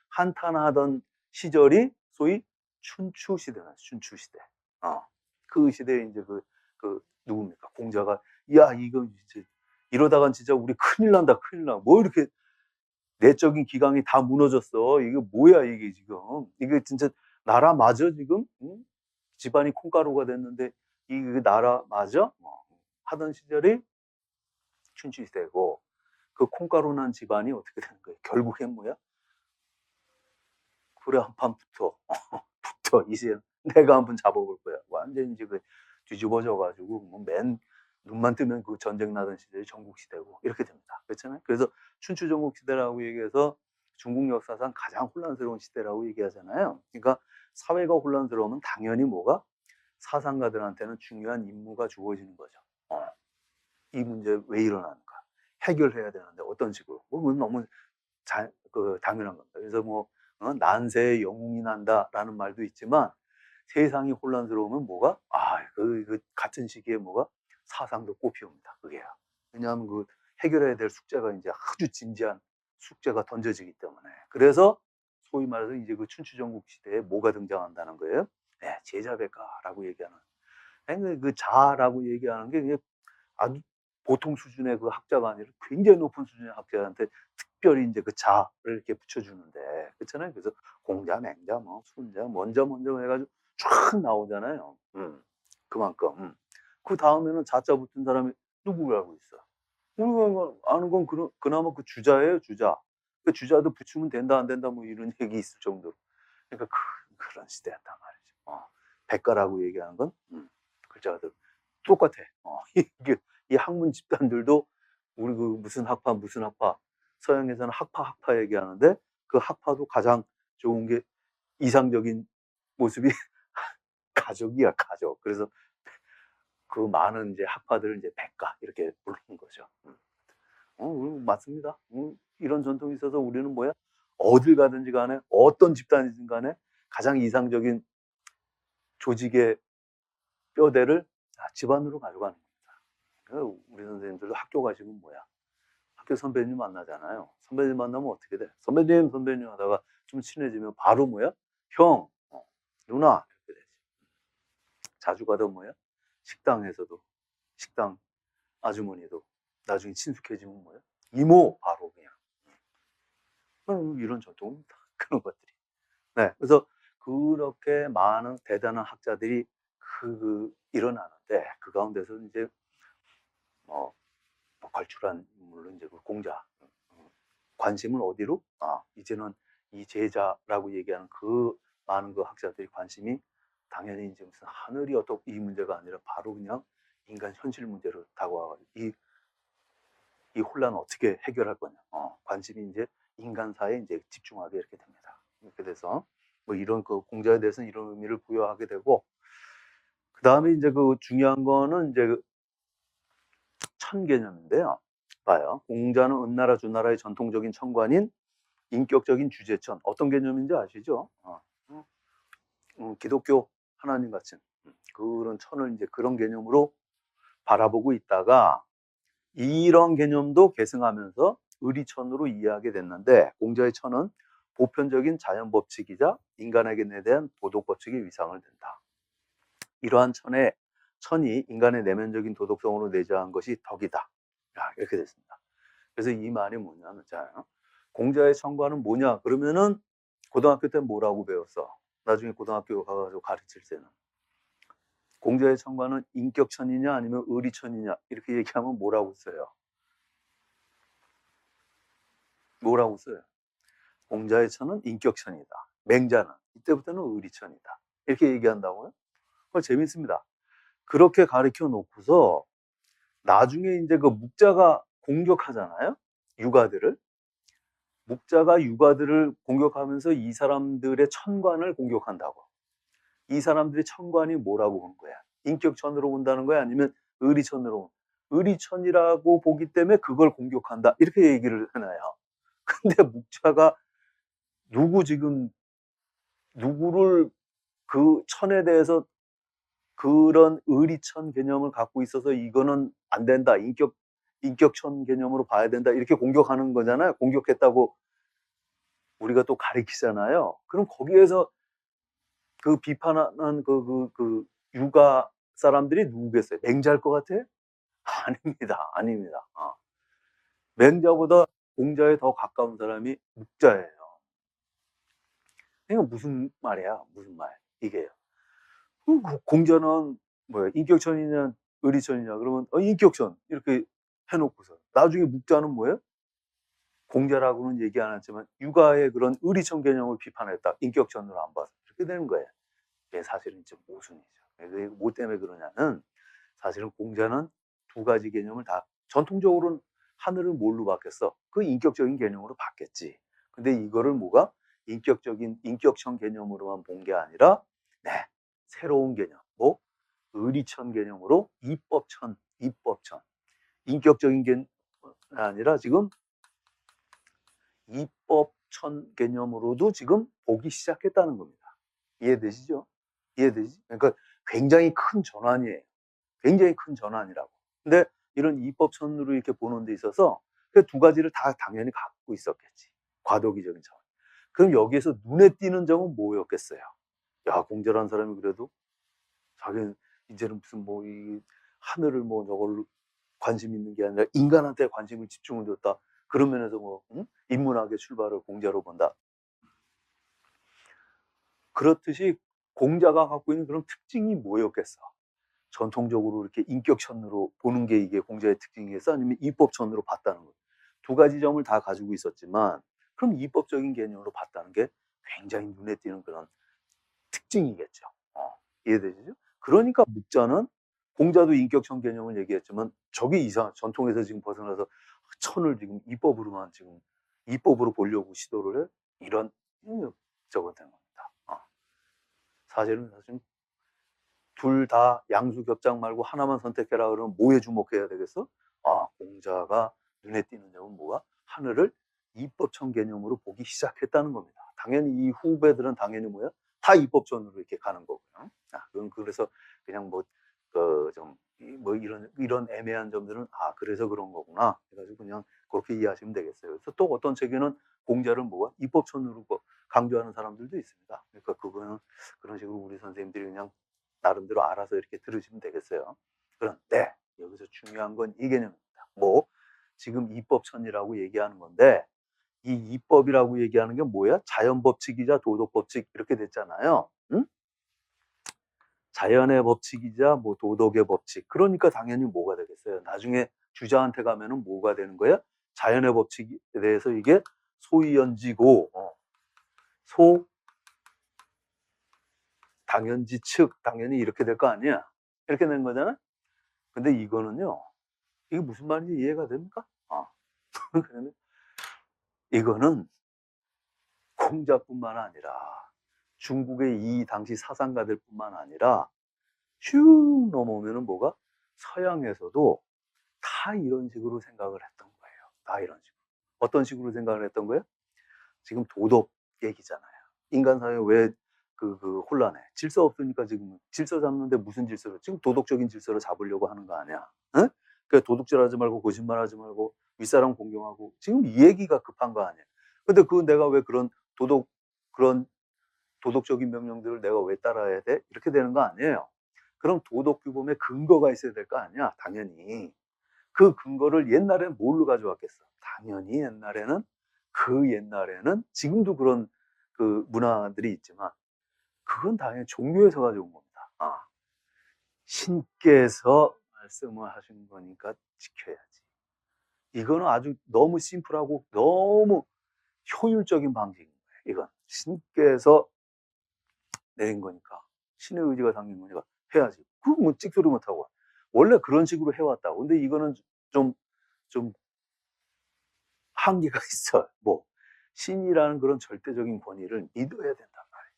한탄하던 시절이 소위 춘추 시대다, 춘추 시대. 그 시대에 이제 누굽니까? 공자가, 이거 이제 이러다간 진짜 우리 큰일 난다, 큰일 나. 이렇게 내적인 기강이 다 무너졌어. 이게 뭐야, 이게 지금. 이게 진짜 나라 맞아, 지금? 응? 집안이 콩가루가 됐는데 이 나라 맞아? 하던 시절이 춘추시대고 그 콩가루 난 집안이 어떻게 되는 거예요? 결국엔 뭐야? 그래 한판 붙어. 붙어. 이제 내가 한번 잡아볼 거야. 완전히 이제 그 뒤집어져 가지고 뭐 맨 눈만 뜨면 그 전쟁 나던 시절이 전국시대고 이렇게 됩니다. 그렇잖아요. 그래서 춘추 전국시대라고 얘기해서 중국 역사상 가장 혼란스러운 시대라고 얘기하잖아요. 그러니까 사회가 혼란스러우면 당연히 뭐가 사상가들한테는 중요한 임무가 주어지는 거죠. 이 문제 왜 이러는가? 해결해야 되는데 어떤 식으로? 그건 너무 당연한 겁니다. 그래서 뭐 난세에 영웅이 난다라는 말도 있지만 세상이 혼란스러우면 뭐가 그 같은 시기에 뭐가 사상도 꽃피웁니다. 그게요. 왜냐하면 그 해결해야 될 숙제가 이제 아주 진지한 숙제가 던져지기 때문에. 그래서 소위 말해서 이제 그 춘추전국 시대에 뭐가 등장한다는 거예요? 네, 제자백가라고 얘기하는. 아니, 그 자라고 얘기하는 게 그냥 아주 보통 수준의 그 학자가 아니라 굉장히 높은 수준의 학자한테 특별히 이제 그 자를 이렇게 붙여주는데, 그렇잖아요. 그래서 공자, 맹자, 뭐 순자, 먼저 해가지고 쫙 나오잖아요. 그만큼. 그 다음에는 자자 붙은 사람이 누구를 알고 있어? 우리가 아는 건 그나마 그 주자예요, 주자. 그 주자도 붙이면 된다, 안 된다, 뭐 이런 얘기 있을 정도로. 그러니까 그런 시대였단 말이죠. 백가라고 얘기하는 건 글자들 똑같아. 이게 이 학문 집단들도 우리 그 무슨 학파 서양에서는 학파 얘기하는데 그 학파도 가장 좋은 게 이상적인 모습이 가족이야, 가족. 그래서 그 많은 이제 학파들을 이제 백가 이렇게 부르는 거죠. 맞습니다. 이런 전통이 있어서 우리는 뭐야? 어딜 가든지 간에 어떤 집단이든 간에 가장 이상적인 조직의 뼈대를 집안으로 가져가는 겁니다. 우리 선생님들도 학교 가시면 뭐야? 학교 선배님 만나잖아요. 선배님 만나면 어떻게 돼? 선배님 하다가 좀 친해지면 바로 뭐야? 형, 누나 이렇게 되지. 자주 가던 뭐야? 식당에서도 식당 아주머니도 나중에 친숙해지면 뭐야? 이모 바로 그냥. 이런 전통입니다. 그런 것들이. 네, 그래서 그렇게 많은 대단한 학자들이 일어나는데 그 가운데서 이제 걸출한 물론 이제 그 공자 관심은 어디로? 이제는 이 제자라고 얘기하는 그 많은 그 학자들이 관심이 당연히 이제 무슨 하늘이 어떻고 이 문제가 아니라 바로 그냥 인간 현실 문제로 다가와가지고 이 혼란을 어떻게 해결할 거냐. 관심이 이제 인간사에 이제 집중하게 이렇게 됩니다. 이렇게 돼서 뭐 이런 그 공자에 대해서는 이런 의미를 부여하게 되고, 그 다음에 이제 그 중요한 거는 이제 그 천 개념인데요. 봐요. 공자는 은나라 주나라의 전통적인 천관인 인격적인 주제천. 어떤 개념인지 아시죠? 기독교 하나님 같은 그런 천을 이제 그런 개념으로 바라보고 있다가 이런 개념도 계승하면서 의리천으로 이해하게 됐는데, 공자의 천은 보편적인 자연 법칙이자 인간에게 대한 도덕 법칙의 위상을 든다. 이러한 천이 인간의 내면적인 도덕성으로 내재한 것이 덕이다. 이렇게 됐습니다. 그래서 이 말이 뭐냐면, 공자의 천과는 뭐냐? 그러면은 고등학교 때 뭐라고 배웠어? 나중에 고등학교 가가지고 가르칠 때는 공자의 천과는 인격천이냐 아니면 의리천이냐 이렇게 얘기하면 뭐라고 써요? 뭐라고 써요? 공자의 천은 인격천이다. 맹자는 이때부터는 의리천이다. 이렇게 얘기한다고요? 그거 재밌습니다. 그렇게 가르쳐 놓고서 나중에 이제 그 묵자가 공격하잖아요. 묵자가 유가들을 공격하면서 이 사람들의 천관을 공격한다고. 이 사람들의 천관이 뭐라고 본 거야? 인격천으로 본다는 거야? 아니면 의리천으로? 의리천이라고 보기 때문에 그걸 공격한다. 이렇게 얘기를 해놔요. 근데 묵자가 누구를 그 천에 대해서 그런 의리천 개념을 갖고 있어서 이거는 안 된다. 인격천 개념으로 봐야 된다. 이렇게 공격하는 거잖아요. 공격했다고 우리가 또 가리키잖아요. 그럼 거기에서 그 비판하는 그 유가 사람들이 누구겠어요? 맹자일 것 같아? 아닙니다. 아닙니다. 맹자보다 공자에 더 가까운 사람이 묵자예요. 이거 무슨 말이야? 무슨 말? 이게요. 공자는 뭐야, 인격천이냐, 의리천이냐, 그러면, 인격천. 이렇게 해놓고서. 나중에 묵자는 뭐예요? 공자라고는 얘기 안 했지만, 육아의 그런 의리천 개념을 비판했다. 인격천으로 안 봐서. 이렇게 되는 거예요. 이게 사실은 좀 모순이죠. 왜, 뭐 때문에 그러냐면, 사실은 공자는 두 가지 개념을 다, 전통적으로는 하늘을 뭘로 바뀌었어? 그 인격적인 개념으로 바뀌었지. 근데 이거를 뭐가? 인격천 개념으로만 본 게 아니라, 네, 새로운 개념, 뭐, 의리천 개념으로 이법천. 인격적인 개념이 아니라 지금 이법천 개념으로도 지금 보기 시작했다는 겁니다. 이해되시죠? 이해되지? 그러니까 굉장히 큰 전환이에요. 굉장히 큰 전환이라고. 근데 이런 이법천으로 이렇게 보는 데 있어서 그 두 가지를 다 당연히 갖고 있었겠지. 과도기적인 전환. 그럼 여기에서 눈에 띄는 점은 뭐였겠어요? 야, 공자라는 사람이 그래도 자기는 이제는 무슨 뭐 이 하늘을 뭐 저걸로 관심 있는 게 아니라 인간한테 관심을 집중을 줬다. 그런 면에서 뭐 인문학의 출발을 공자로 본다. 그렇듯이 공자가 갖고 있는 그런 특징이 뭐였겠어? 전통적으로 이렇게 인격천으로 보는 게 이게 공자의 특징이겠어? 아니면 이법천으로 봤다는 거. 두 가지 점을 다 가지고 있었지만, 그럼 이법적인 개념으로 봤다는 게 굉장히 눈에 띄는 그런 특징이겠죠. 이해되시죠? 그러니까 묵자는 공자도 인격천 개념을 얘기했지만 저게 이상 전통에서 지금 벗어나서 천을 지금 이법으로 보려고 시도를 해. 이런 저거 된 겁니다. 사실은 둘 다 양수겹장 말고 하나만 선택해라 그러면 뭐에 주목해야 되겠어? 공자가 눈에 띄는 점은 뭐가? 하늘을 이법천 개념으로 보기 시작했다는 겁니다. 당연히 이 후배들은 당연히 뭐야? 다 이법천으로 이렇게 가는 거고요. 그건 그래서 그냥 뭐 이런 애매한 점들은 그래서 그런 거구나 해가지고 그냥 그렇게 이해하시면 되겠어요. 그래서 또 어떤 책에는 공자를 뭐가 이법천으로 강조하는 사람들도 있습니다. 그러니까 그거는 그런 식으로 우리 선생님들이 그냥 나름대로 알아서 이렇게 들으시면 되겠어요. 그런데 여기서 중요한 건 이 개념입니다. 뭐 지금 이법천이라고 얘기하는 건데 이 이법이라고 얘기하는 게 뭐야? 자연법칙이자 도덕법칙 이렇게 됐잖아요. 응? 자연의 법칙이자 뭐 도덕의 법칙. 그러니까 당연히 뭐가 되겠어요? 나중에 주자한테 가면은 뭐가 되는 거야? 자연의 법칙에 대해서 이게 소이연지고 당연지 측 당연히 이렇게 될 거 아니야? 이렇게 된 거잖아. 근데 이거는요. 이게 무슨 말인지 이해가 됩니까? 그러면 이거는 공자뿐만 아니라 중국의 이 당시 사상가들뿐만 아니라 슉 넘어오면은 뭐가 서양에서도 다 이런 식으로 생각을 했던 거예요. 다 이런 식으로. 어떤 식으로 생각을 했던 거예요? 지금 도덕 얘기잖아요. 인간 사회 왜 그 혼란해? 질서 없으니까 지금 질서 잡는데 무슨 질서를? 지금 도덕적인 질서를 잡으려고 하는 거 아니야? 응? 그러니까 도둑질하지 말고 거짓말하지 말고 윗사람 공경하고 지금 이 얘기가 급한 거 아니야? 근데 그 내가 왜 그런 도덕적인 명령들을 내가 왜 따라야 돼? 이렇게 되는 거 아니에요. 그럼 도덕 규범에 근거가 있어야 될 거 아니야? 당연히. 그 근거를 옛날에는 뭘로 가져왔겠어? 당연히 옛날에는 지금도 그런 그 문화들이 있지만 그건 당연히 종교에서 가져온 겁니다. 신께서 말씀을 하신 거니까 지켜야지. 이거는 아주 너무 심플하고 너무 효율적인 방식인 거예요. 이건 신께서 내린 거니까 신의 의지가 담긴 거니까 해야지. 그거 뭐 찍소리 못하고 원래 그런 식으로 해왔다고. 근데 이거는 좀 한계가 있어요. 뭐 신이라는 그런 절대적인 권위를 믿어야 된단 말이죠.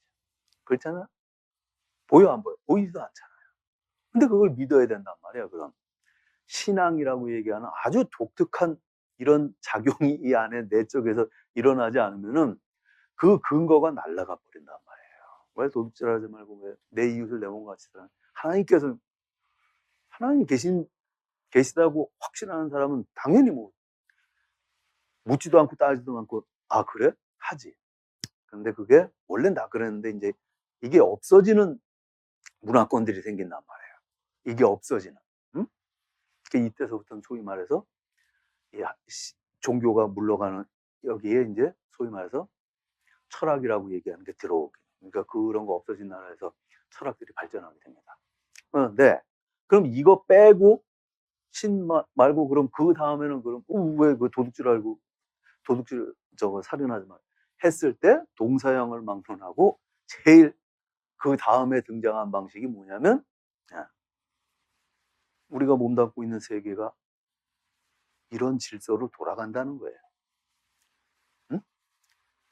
그렇잖아? 보여 안 보여? 보이지도 않잖아요. 근데 그걸 믿어야 된단 말이야. 그럼 신앙이라고 얘기하는 아주 독특한 이런 작용이 이 안에 내 쪽에서 일어나지 않으면은 그 근거가 날아가 버린단 말이에요. 왜 도둑질하지 말고 왜 내 이웃을 내 몸같이 사랑? 하나님 계시다고 확신하는 사람은 당연히 뭐 묻지도 않고 따지도 않고 그래? 하지. 근데 그게 원래는 다 그랬는데 이제 이게 없어지는 문화권들이 생긴단 말이에요. 이게 없어지는. 응? 이때서부터는 소위 말해서 종교가 물러가는 여기에 이제 소위 말해서 철학이라고 얘기하는 게 들어오게. 그러니까 그런 거 없어진 나라에서 철학들이 발전하게 됩니다. 네. 그럼 이거 빼고 신 말고 그럼 그 다음에는 그럼 왜 그 도둑질 알고 도둑질 저거 살인하지 마 했을 때 동서양을 막론하고 제일 그 다음에 등장한 방식이 뭐냐면 우리가 몸담고 있는 세계가 이런 질서로 돌아간다는 거예요. 응?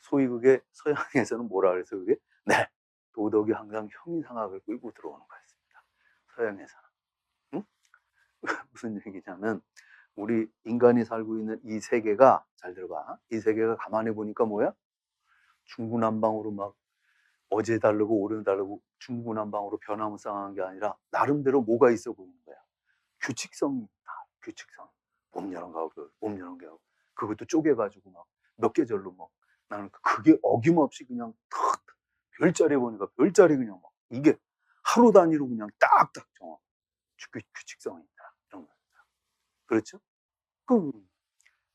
소위 그게 서양에서는 뭐라 그래서 그게 네 도덕이 항상 형이상학을 끌고 들어오는 거였습니다. 서양에서는. 응? 무슨 얘기냐면 우리 인간이 살고 있는 이 세계가 잘 들어봐. 이 세계가 가만히 보니까 뭐야? 중구난방으로 막 어제 다르고 오늘 다르고 중구난방으로 변화무쌍한 게 아니라 나름대로 뭐가 있어 보이는 거야. 규칙성이 있다. 규칙성. 봄, 여름, 가을, 봄, 여름, 겨울. 그것도 쪼개가지고 막 몇 계절로 막 나는 그게 어김없이 그냥 탁 별자리 보니까 별자리 그냥 막 이게 하루 단위로 그냥 딱딱 정확 규칙성이 있다. 이런 거. 그렇죠?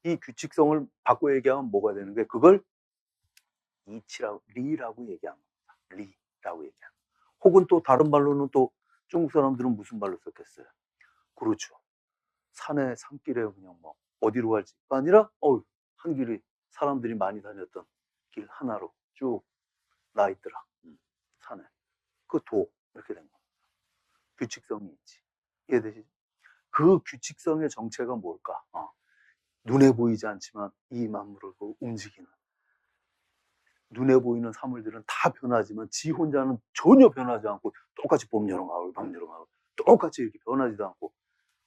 이 규칙성을 바꿔 얘기하면 뭐가 되는 게 그걸 리라고 얘기하는 겁니다. 리라고 얘기하는. 혹은 또 다른 말로는 또 중국 사람들은 무슨 말로 썼겠어요? 그렇죠. 산에 산길에 그냥 뭐 어디로 갈지가 아니라 한 길이 사람들이 많이 다녔던 길 하나로 쭉 나 있더라. 산에. 그 도 이렇게 된 겁니다. 규칙성이 있지. 이해되시죠? 그 규칙성의 정체가 뭘까? 눈에 보이지 않지만 이 만물을 움직이는 눈에 보이는 사물들은 다 변하지만 지 혼자는 전혀 변하지 않고 똑같이 봄, 여름, 가을, 밤, 여름, 가을 똑같이 이렇게 변하지도 않고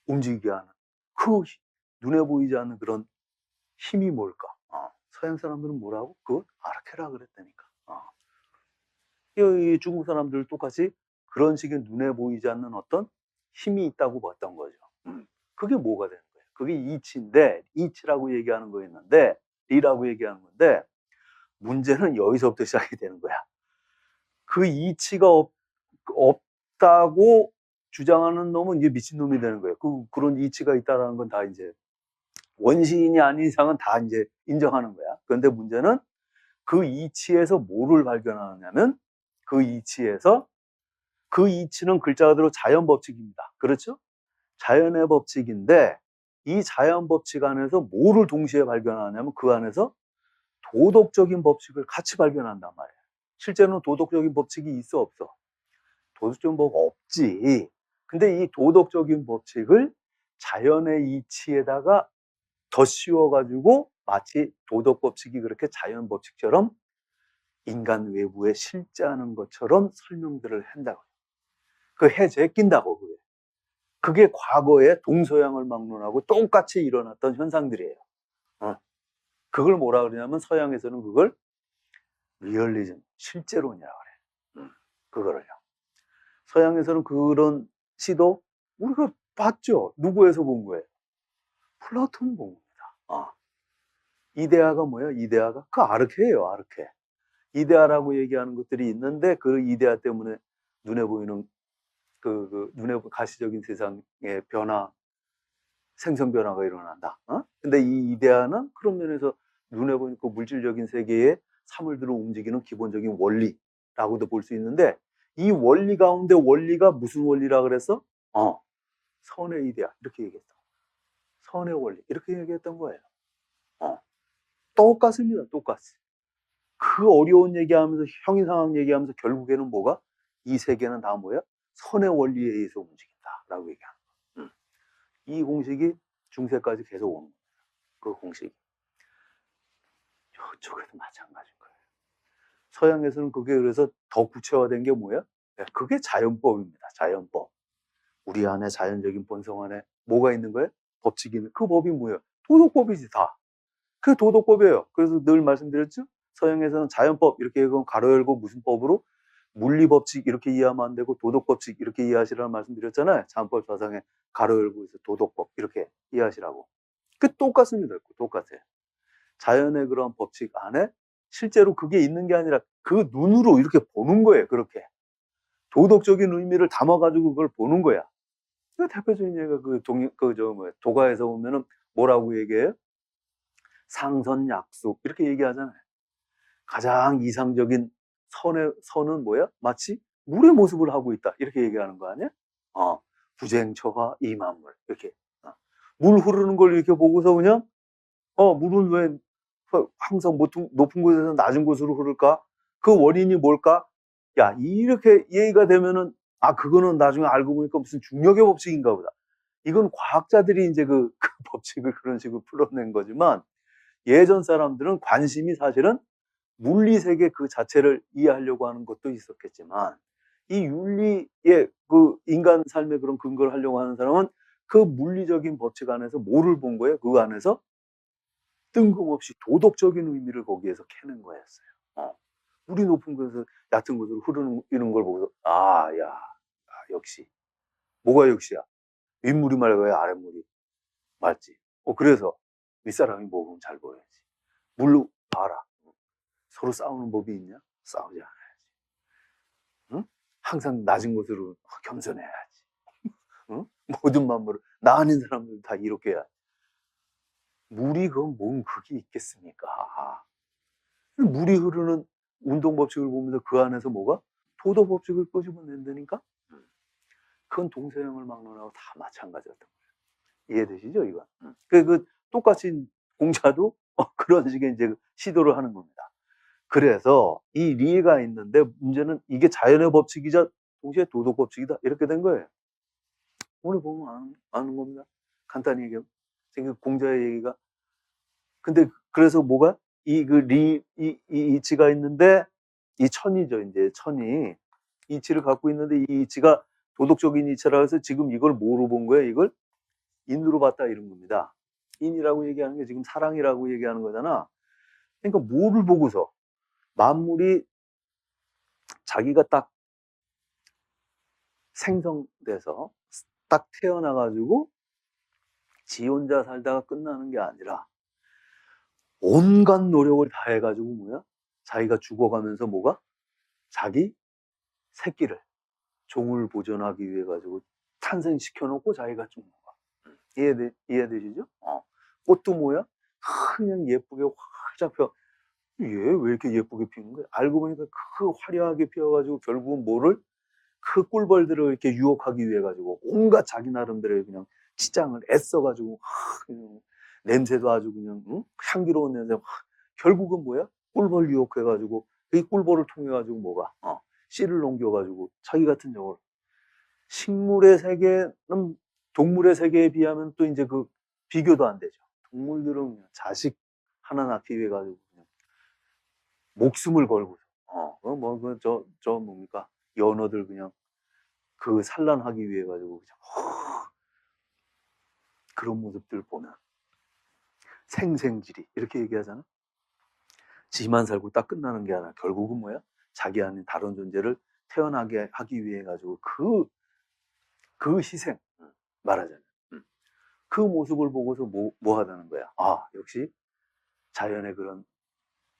움직이게 하는 그 눈에 보이지 않는 그런 힘이 뭘까? 서양 사람들은 뭐라고? 그거 아르케라 그랬다니까. 이 중국 사람들 똑같이 그런 식의 눈에 보이지 않는 어떤 힘이 있다고 봤던 거죠. 그게 뭐가 되는 거예요? 그게 이치인데 이치라고 얘기하는 거였는데 리라고 얘기하는 건데 문제는 여기서부터 시작이 되는 거야. 그 이치가 없다고 주장하는 놈은 이제 미친놈이 되는 거예요. 그런 이치가 있다라는 건 다 이제 원시인이 아닌 이상은 다 이제 인정하는 거야. 그런데 문제는 그 이치에서 뭐를 발견하느냐면 그 이치에서 그 이치는 글자 그대로 자연 법칙입니다. 그렇죠? 자연의 법칙인데 이 자연 법칙 안에서 뭐를 동시에 발견하냐면 그 안에서 도덕적인 법칙을 같이 발견한단 말이에요. 실제로는 도덕적인 법칙이 있어 없어? 도덕적인 법 없지. 근데 이 도덕적인 법칙을 자연의 이치에다가 더 씌워가지고 마치 도덕 법칙이 그렇게 자연 법칙처럼 인간 외부에 실제하는 것처럼 설명들을 한다고. 그 해제에 낀다고. 그게 과거에 동서양을 막론하고 똑같이 일어났던 현상들이에요. 그걸 뭐라 그러냐면 서양에서는 그걸 리얼리즘, 실제론이라고 그래. 그거를요. 서양에서는 그런 시도 우리가 봤죠. 누구에서 본 거예요? 플라톤 본 겁니다. 이데아가 뭐예요? 이데아가? 그 아르케예요, 아르케. 이데아라고 얘기하는 것들이 있는데 그 이데아 때문에 눈에 보이는 눈에 가시적인 세상의 변화, 생성 변화가 일어난다. 근데 이 이데아는 그런 면에서 눈에 보이는 그 물질적인 세계의 사물들을 움직이는 기본적인 원리라고도 볼 수 있는데 이 원리 가운데 원리가 무슨 원리라 그랬어? 선의 이데아 이렇게 얘기했다. 선의 원리 이렇게 얘기했던 거예요. 똑같습니다. 똑같이. 그 어려운 얘기하면서 형이상학 얘기하면서 결국에는 뭐가? 이 세계는 다 뭐야? 선의 원리에 의해서 움직인다라고 얘기하는 거야. 이 공식이 중세까지 계속 오는 거예요. 그 공식이. 저쪽에도 마찬가지인 거예요. 서양에서는 그게 그래서 더 구체화된 게 뭐야? 그게 자연법입니다. 자연법. 우리 안에 자연적인 본성 안에 뭐가 있는 거예요? 법칙이 있는. 그 법이 뭐예요? 도덕법이지 다. 그게 도덕법이에요. 그래서 늘 말씀드렸죠? 서양에서는 자연법 이렇게 얘기하면 가로 열고 무슨 법으로? 물리법칙 이렇게 이해하면 안 되고 도덕법칙 이렇게 이해하시라는 말씀드렸잖아요. 자연법 좌상에 가로 열고 있어 도덕법 이렇게 이해하시라고. 그 똑같습니다. 똑같아요. 자연의 그런 법칙 안에 실제로 그게 있는 게 아니라 그 눈으로 이렇게 보는 거예요. 그렇게. 도덕적인 의미를 담아가지고 그걸 보는 거야. 그 대표적인 예가 도가에서 보면은 뭐라고 얘기해요? 상선약수 이렇게 얘기하잖아요. 가장 이상적인 선은 뭐야? 마치 물의 모습을 하고 있다. 이렇게 얘기하는 거 아니야? 부쟁처가 이 만물. 이렇게. 물 흐르는 걸 이렇게 보고서 그냥, 물은 왜 항상 높은 곳에서 낮은 곳으로 흐를까? 그 원인이 뭘까? 야, 이렇게 얘기가 되면은, 그거는 나중에 알고 보니까 무슨 중력의 법칙인가 보다. 이건 과학자들이 이제 그 법칙을 그런 식으로 풀어낸 거지만, 예전 사람들은 관심이 사실은 물리 세계 그 자체를 이해하려고 하는 것도 있었겠지만, 이 윤리의 그 인간 삶의 그런 근거를 하려고 하는 사람은 그 물리적인 법칙 안에서 뭐를 본 거예요? 그 안에서 뜬금없이 도덕적인 의미를 거기에서 캐는 거였어요. 물이 높은 곳에서 얕은 곳으로 흐르는 이런 걸 보고서 역시 뭐가 역시야? 윗물이 맑아야 아랫물이 맑지. 그래서 윗사람이 먹으면 잘 보여야지. 물로 봐라. 서로 싸우는 법이 있냐? 싸우지 않아야지. 응? 항상 낮은 곳으로 겸손해야지. 응? 모든 만물을 나 아닌 사람들 다 이렇게 해야지. 물이 그건 뭔 극이 있겠습니까? 물이 흐르는 운동 법칙을 보면서 그 안에서 뭐가? 도덕 법칙을 끄집어낸다니까? 그건 동서양을 막론하고 다 마찬가지였던 거예요. 이해되시죠, 이거? 똑같이 공자도 그런 식의 이제 시도를 하는 겁니다. 그래서 이 리가 있는데 문제는 이게 자연의 법칙이자 동시에 도덕 법칙이다. 이렇게 된 거예요. 오늘 보면 아는 겁니다. 간단히 얘기하면. 공자의 얘기가. 근데 그래서 뭐가? 이 이치가 있는데 이 천이죠. 이제 천이 이치를 갖고 있는데 이 이치가 도덕적인 이치라 해서 지금 이걸 뭐로 본 거예요? 이걸 인으로 봤다 이런 겁니다. 인이라고 얘기하는 게 지금 사랑이라고 얘기하는 거잖아. 그러니까 뭐를 보고서 만물이 자기가 딱 생성돼서 딱 태어나가지고 지 혼자 살다가 끝나는 게 아니라 온갖 노력을 다 해가지고 뭐야? 자기가 죽어가면서 뭐가? 자기 새끼를 종을 보존하기 위해 가지고 탄생시켜놓고 자기가 죽는 거야. 이해되시죠? 꽃도 뭐야? 그냥 예쁘게 활짝 펴. 얘 왜 이렇게 예쁘게 피는 거야? 알고 보니까 그 화려하게 피어가지고 결국은 뭐를? 그 꿀벌들을 이렇게 유혹하기 위해 가지고 온갖 자기 나름대로 그냥 치장을 애써가지고 그냥 냄새도 아주 그냥 향기로운 냄새. 결국은 뭐야? 꿀벌 유혹해가지고 이 꿀벌을 통해 가지고 뭐가? 씨를 넘겨가지고 자기 같은 경우 식물의 세계는 동물의 세계에 비하면 또 이제 그 비교도 안 되죠. 동물들은 그냥 자식 하나 낳기 위해 가지고 그냥 목숨을 걸고 뭡니까? 연어들 그냥 그 산란하기 위해 가지고 그냥 그런 모습들 보면 생생지리 이렇게 얘기하잖아. 지만 살고 딱 끝나는 게 아니라 결국은 뭐야? 자기 아닌 다른 존재를 태어나게 하기 위해 가지고 그 희생 말하자면 그 모습을 보고서 뭐 하다는 거야? 역시 자연의 그런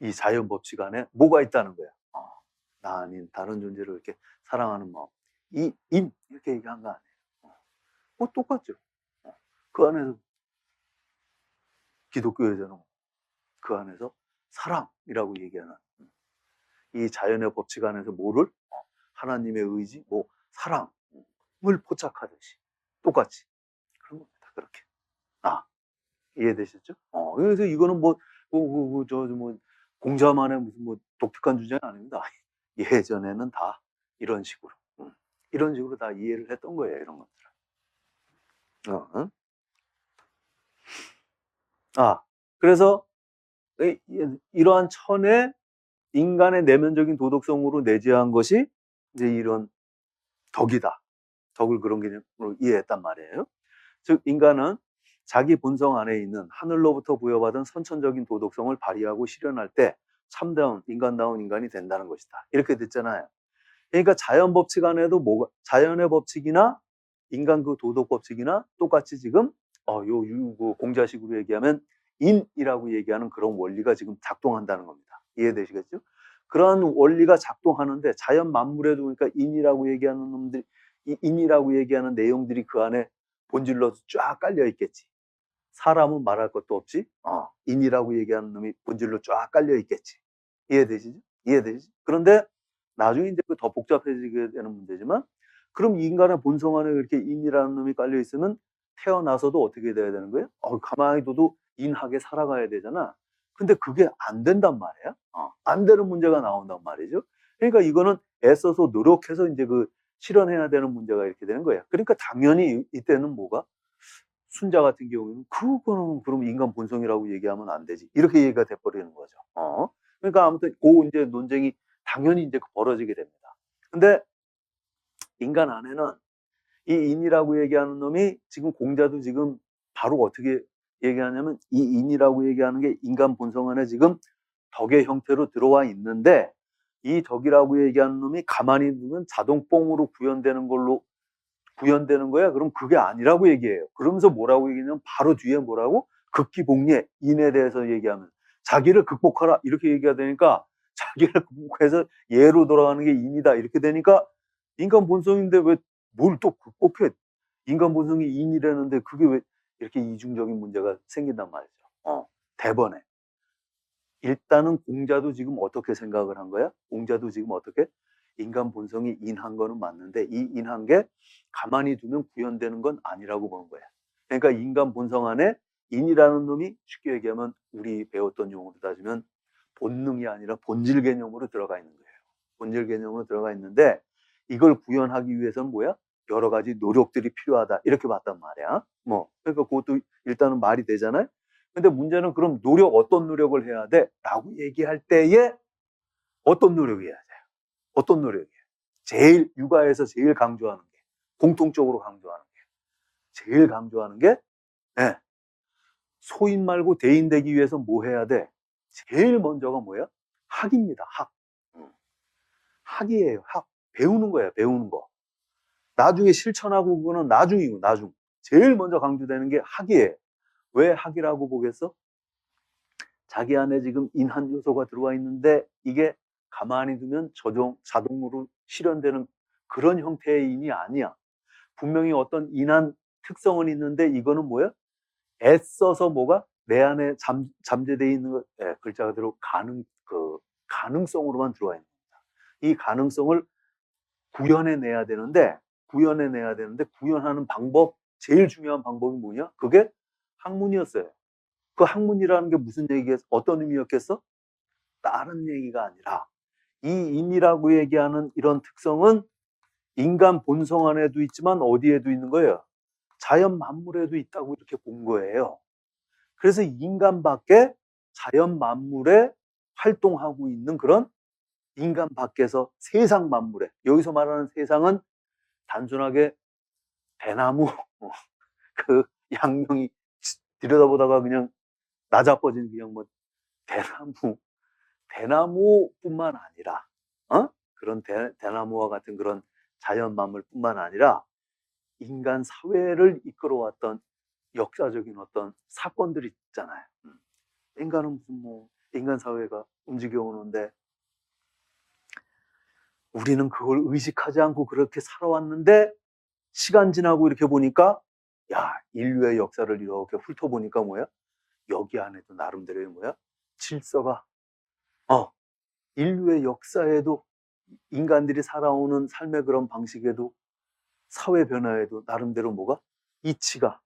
이 자연 법칙 안에 뭐가 있다는 거야. 나 아닌 다른 존재를 이렇게 사랑하는 마음. 이렇게 얘기한 거 아니에요. 똑같죠. 그 안에서 기독교에서는 그 안에서 사랑이라고 얘기하는 이 자연의 법칙 안에서 뭐를? 하나님의 의지, 사랑을 포착하듯이 똑같이 그런 겁니다. 그렇게. 이해되셨죠? 그래서 이거는 공자만의 무슨 독특한 주제는 아닙니다. 예전에는 다 이런 식으로 다 이해를 했던 거예요. 이런 것들을. 그래서 이러한 천의 인간의 내면적인 도덕성으로 내재한 것이 이제 이런 덕이다. 덕을 그런 개념으로 이해했단 말이에요. 즉 인간은 자기 본성 안에 있는 하늘로부터 부여받은 선천적인 도덕성을 발휘하고 실현할 때 참다운 인간다운 인간이 된다는 것이다. 이렇게 됐잖아요. 그러니까 자연 법칙 안에도 자연의 법칙이나 인간 그 도덕 법칙이나 똑같이 지금 공자식으로 얘기하면 인이라고 얘기하는 그런 원리가 지금 작동한다는 겁니다. 이해되시겠죠? 그러한 원리가 작동하는데 자연 만물에도 그러니까 인이라고 얘기하는 내용들이 그 안에 본질로 쫙 깔려 있겠지. 사람은 말할 것도 없지. 인이라고 얘기하는 놈이 본질로 쫙 깔려 있겠지. 이해되시죠? 그런데 나중에 이제 그 더 복잡해지게 되는 문제지만, 그럼 인간의 본성 안에 이렇게 인이라는 놈이 깔려 있으면 태어나서도 어떻게 돼야 되는 거예요? 가만히 둬도 인하게 살아가야 되잖아. 근데 그게 안 된단 말이야. 안 되는 문제가 나온단 말이죠. 그러니까 이거는 애써서 노력해서 이제 그 실현해야 되는 문제가 이렇게 되는 거예요. 그러니까 당연히 이때는 뭐가? 순자 같은 경우는 그거는 그럼 인간 본성이라고 얘기하면 안 되지. 이렇게 얘기가 돼버리는 거죠. 그러니까 아무튼 그 이제 논쟁이 당연히 이제 벌어지게 됩니다. 근데 인간 안에는 이 인이라고 얘기하는 놈이 지금 공자도 지금 바로 어떻게 얘기하냐면, 이 인이라고 얘기하는 게 인간 본성 안에 지금 덕의 형태로 들어와 있는데, 이 덕이라고 얘기하는 놈이 가만히 두면 자동뽕으로 구현되는 거야. 그럼 그게 아니라고 얘기해요. 그러면서 뭐라고 얘기냐면 바로 뒤에 뭐라고? 극기복례, 인에 대해서 얘기하면 자기를 극복하라 이렇게 얘기가 되니까, 자기를 극복해서 예로 돌아가는 게 인이다 이렇게 되니까, 인간 본성인데 왜 뭘 또 극복해? 인간 본성이 인이라는데 그게 왜 이렇게 이중적인 문제가 생긴단 말이죠. 대번에. 일단은 공자도 지금 어떻게 생각을 한 거야? 공자도 지금 어떻게? 인간 본성이 인한 거는 맞는데, 이 인한 게 가만히 두면 구현되는 건 아니라고 보는 거야. 그러니까 인간 본성 안에 인이라는 놈이 쉽게 얘기하면 우리 배웠던 용어로 따지면 본능이 아니라 본질 개념으로 들어가 있는 거예요. 본질 개념으로 들어가 있는데, 이걸 구현하기 위해서는 뭐야? 여러 가지 노력들이 필요하다 이렇게 봤단 말이야. 그러니까 그것도 일단은 말이 되잖아요. 근데 문제는 그럼 어떤 노력을 해야 돼? 라고 얘기할 때에 어떤 노력이 해야 돼요? 어떤 노력이에요? 제일 육아에서 제일 강조하는 게, 공통적으로 강조하는 게, 제일 강조하는 게, 네, 소인 말고 대인 되기 위해서 뭐 해야 돼? 제일 먼저가 뭐야? 학입니다. 학. 학이에요. 학. 배우는 거예요. 배우는 거. 나중에 실천하고 그거는 나중이고 나중. 제일 먼저 강조되는 게 학이에요. 왜 학이라고 보겠어? 자기 안에 지금 인한 요소가 들어와 있는데 이게 가만히 두면 자동으로 실현되는 그런 형태의 인이 아니야. 분명히 어떤 인한 특성은 있는데, 이거는 뭐야? 애써서 뭐가 내 안에 잠재되어 있는 거, 글자 그대로 가능성으로만 들어와 있는 겁니다. 이 가능성을 구현해내야 되는데, 구현하는 방법, 제일 중요한 방법이 뭐냐? 그게 학문이었어요. 그 학문이라는 게 무슨 얘기겠어? 어떤 의미였겠어? 다른 얘기가 아니라, 이 인이라고 얘기하는 이런 특성은 인간 본성 안에도 있지만 어디에도 있는 거예요? 자연 만물에도 있다고 이렇게 본 거예요. 그래서 인간 밖에 자연 만물에 활동하고 있는 그런, 인간 밖에서 세상 만물에, 여기서 말하는 세상은 단순하게 대나무 그 양명이 들여다보다가 그냥 나자빠진 그냥 뭐 대나무뿐만 아니라, 그런 대나무와 같은 그런 자연 만물뿐만 아니라 인간 사회를 이끌어왔던 역사적인 어떤 사건들이 있잖아요. 인간은 무슨 인간 사회가 움직여 오는데 우리는 그걸 의식하지 않고 그렇게 살아왔는데, 시간 지나고 이렇게 보니까, 야, 인류의 역사를 이렇게 훑어보니까 뭐야? 여기 안에도 나름대로의 뭐야? 질서가, 인류의 역사에도, 인간들이 살아오는 삶의 그런 방식에도, 사회 변화에도 나름대로 뭐가? 이치가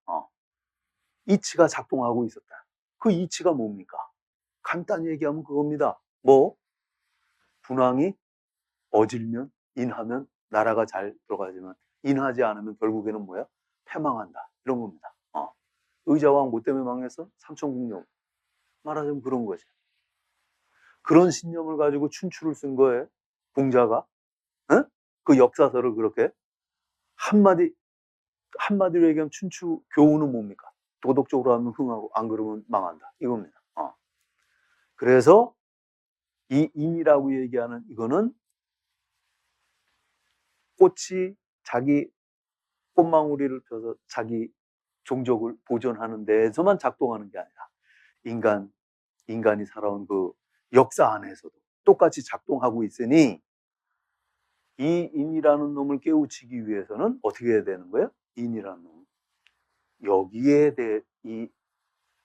작동하고 있었다. 그 이치가 뭡니까? 간단히 얘기하면 그겁니다. 분왕이 어질면, 인하면 나라가 잘 들어가지만, 인하지 않으면 결국에는 뭐야? 패망한다. 이런 겁니다. 의자왕 뭐 때문에 망했어? 삼천국령. 말하자면 그런 거지. 그런 신념을 가지고 춘추를 쓴 거예요. 공자가. 그 역사서를 그렇게 한마디로 얘기하면 춘추 교훈은 뭡니까? 도덕적으로 하면 흥하고 안 그러면 망한다. 이겁니다. 그래서 이 인이라고 얘기하는 이거는 꽃이 자기 꽃망우리를 펴서 자기 종족을 보존하는 데에서만 작동하는 게 아니라 인간이 살아온 그 역사 안에서도 똑같이 작동하고 있으니, 이 인이라는 놈을 깨우치기 위해서는 어떻게 해야 되는 거예요? 인이라는 놈. 여기에 대해 이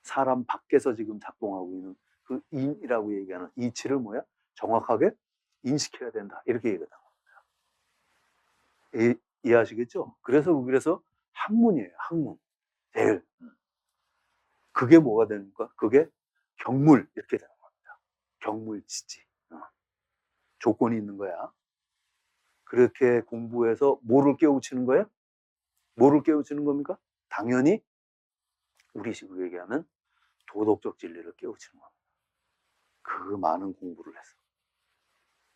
사람 밖에서 지금 작동하고 있는 그 인이라고 얘기하는 이치를 뭐야? 정확하게 인식해야 된다. 이렇게 얘기하는 겁니다. 이해하시겠죠? 그래서 학문이에요. 학문. 제일. 그게 뭐가 되는가? 그게 경물 이렇게 되는 겁니다. 경물지지. 조건이 있는 거야. 그렇게 공부해서 뭐를 깨우치는 거예요? 뭐를 깨우치는 겁니까? 당연히 우리식으로 얘기하면 도덕적 진리를 깨우치는 겁니다. 그 많은 공부를 해서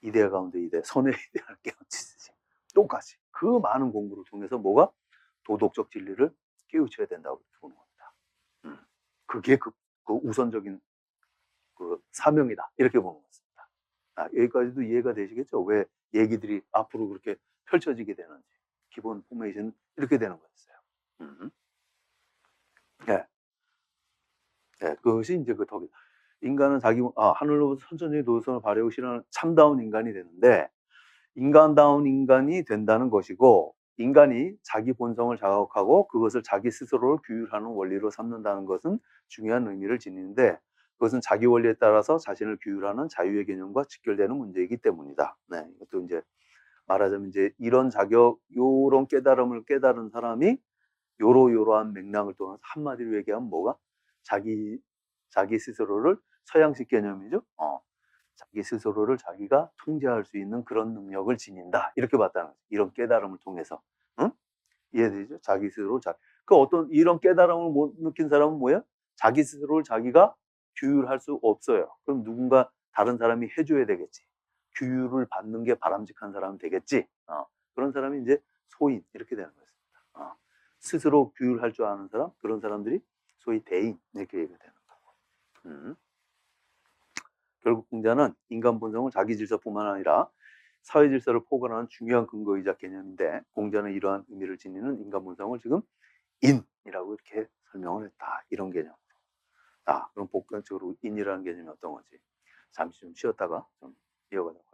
이대 가운데 이대, 선의 이대를 깨우치듯이 똑같이 그 많은 공부를 통해서 뭐가? 도덕적 진리를 깨우쳐야 된다고 보는 겁니다. 그게 그 우선적인 그 사명이다. 이렇게 보는 것입니다. 여기까지도 이해가 되시겠죠? 왜 얘기들이 앞으로 그렇게 펼쳐지게 되는지. 기본 포메이션 이렇게 되는 거였어요. 네. 네, 그것이 이제 그 덕이. 인간은 하늘로부터 선천적인 도덕성을 발휘하고 실현하는 참다운 인간이 되는데, 인간다운 인간이 된다는 것이고, 인간이 자기 본성을 자각하고 그것을 자기 스스로를 규율하는 원리로 삼는다는 것은 중요한 의미를 지니는데, 그것은 자기 원리에 따라서 자신을 규율하는 자유의 개념과 직결되는 문제이기 때문이다. 네, 이것도 이제 말하자면 이제 이런 요런 깨달음을 깨달은 사람이 요러한 맥락을 통해서 한마디로 얘기하면 뭐가? 자기 스스로를 서양식 개념이죠. 자기 스스로를 자기가 통제할 수 있는 그런 능력을 지닌다. 이렇게 봤다는 거죠. 이런 깨달음을 통해서. 응? 이해되죠? 자기 스스로 그 어떤 이런 깨달음을 못 느낀 사람은 뭐야? 자기 스스로를 자기가 규율할 수 없어요. 그럼 누군가 다른 사람이 해줘야 되겠지. 규율을 받는 게 바람직한 사람이 되겠지. 그런 사람이 이제 소인 이렇게 되는 거였습니다. 스스로 규율할 줄 아는 사람, 그런 사람들이 소위 대인 이렇게 얘기가 되는 거고. 결국 공자는 인간 본성을 자기 질서뿐만 아니라 사회 질서를 포괄하는 중요한 근거이자 개념인데, 공자는 이러한 의미를 지니는 인간 본성을 지금 인이라고 이렇게 설명을 했다. 이런 개념. 그럼 본격적으로 인이라는 개념이 어떤 건지 잠시 좀 쉬었다가 좀 이어가도록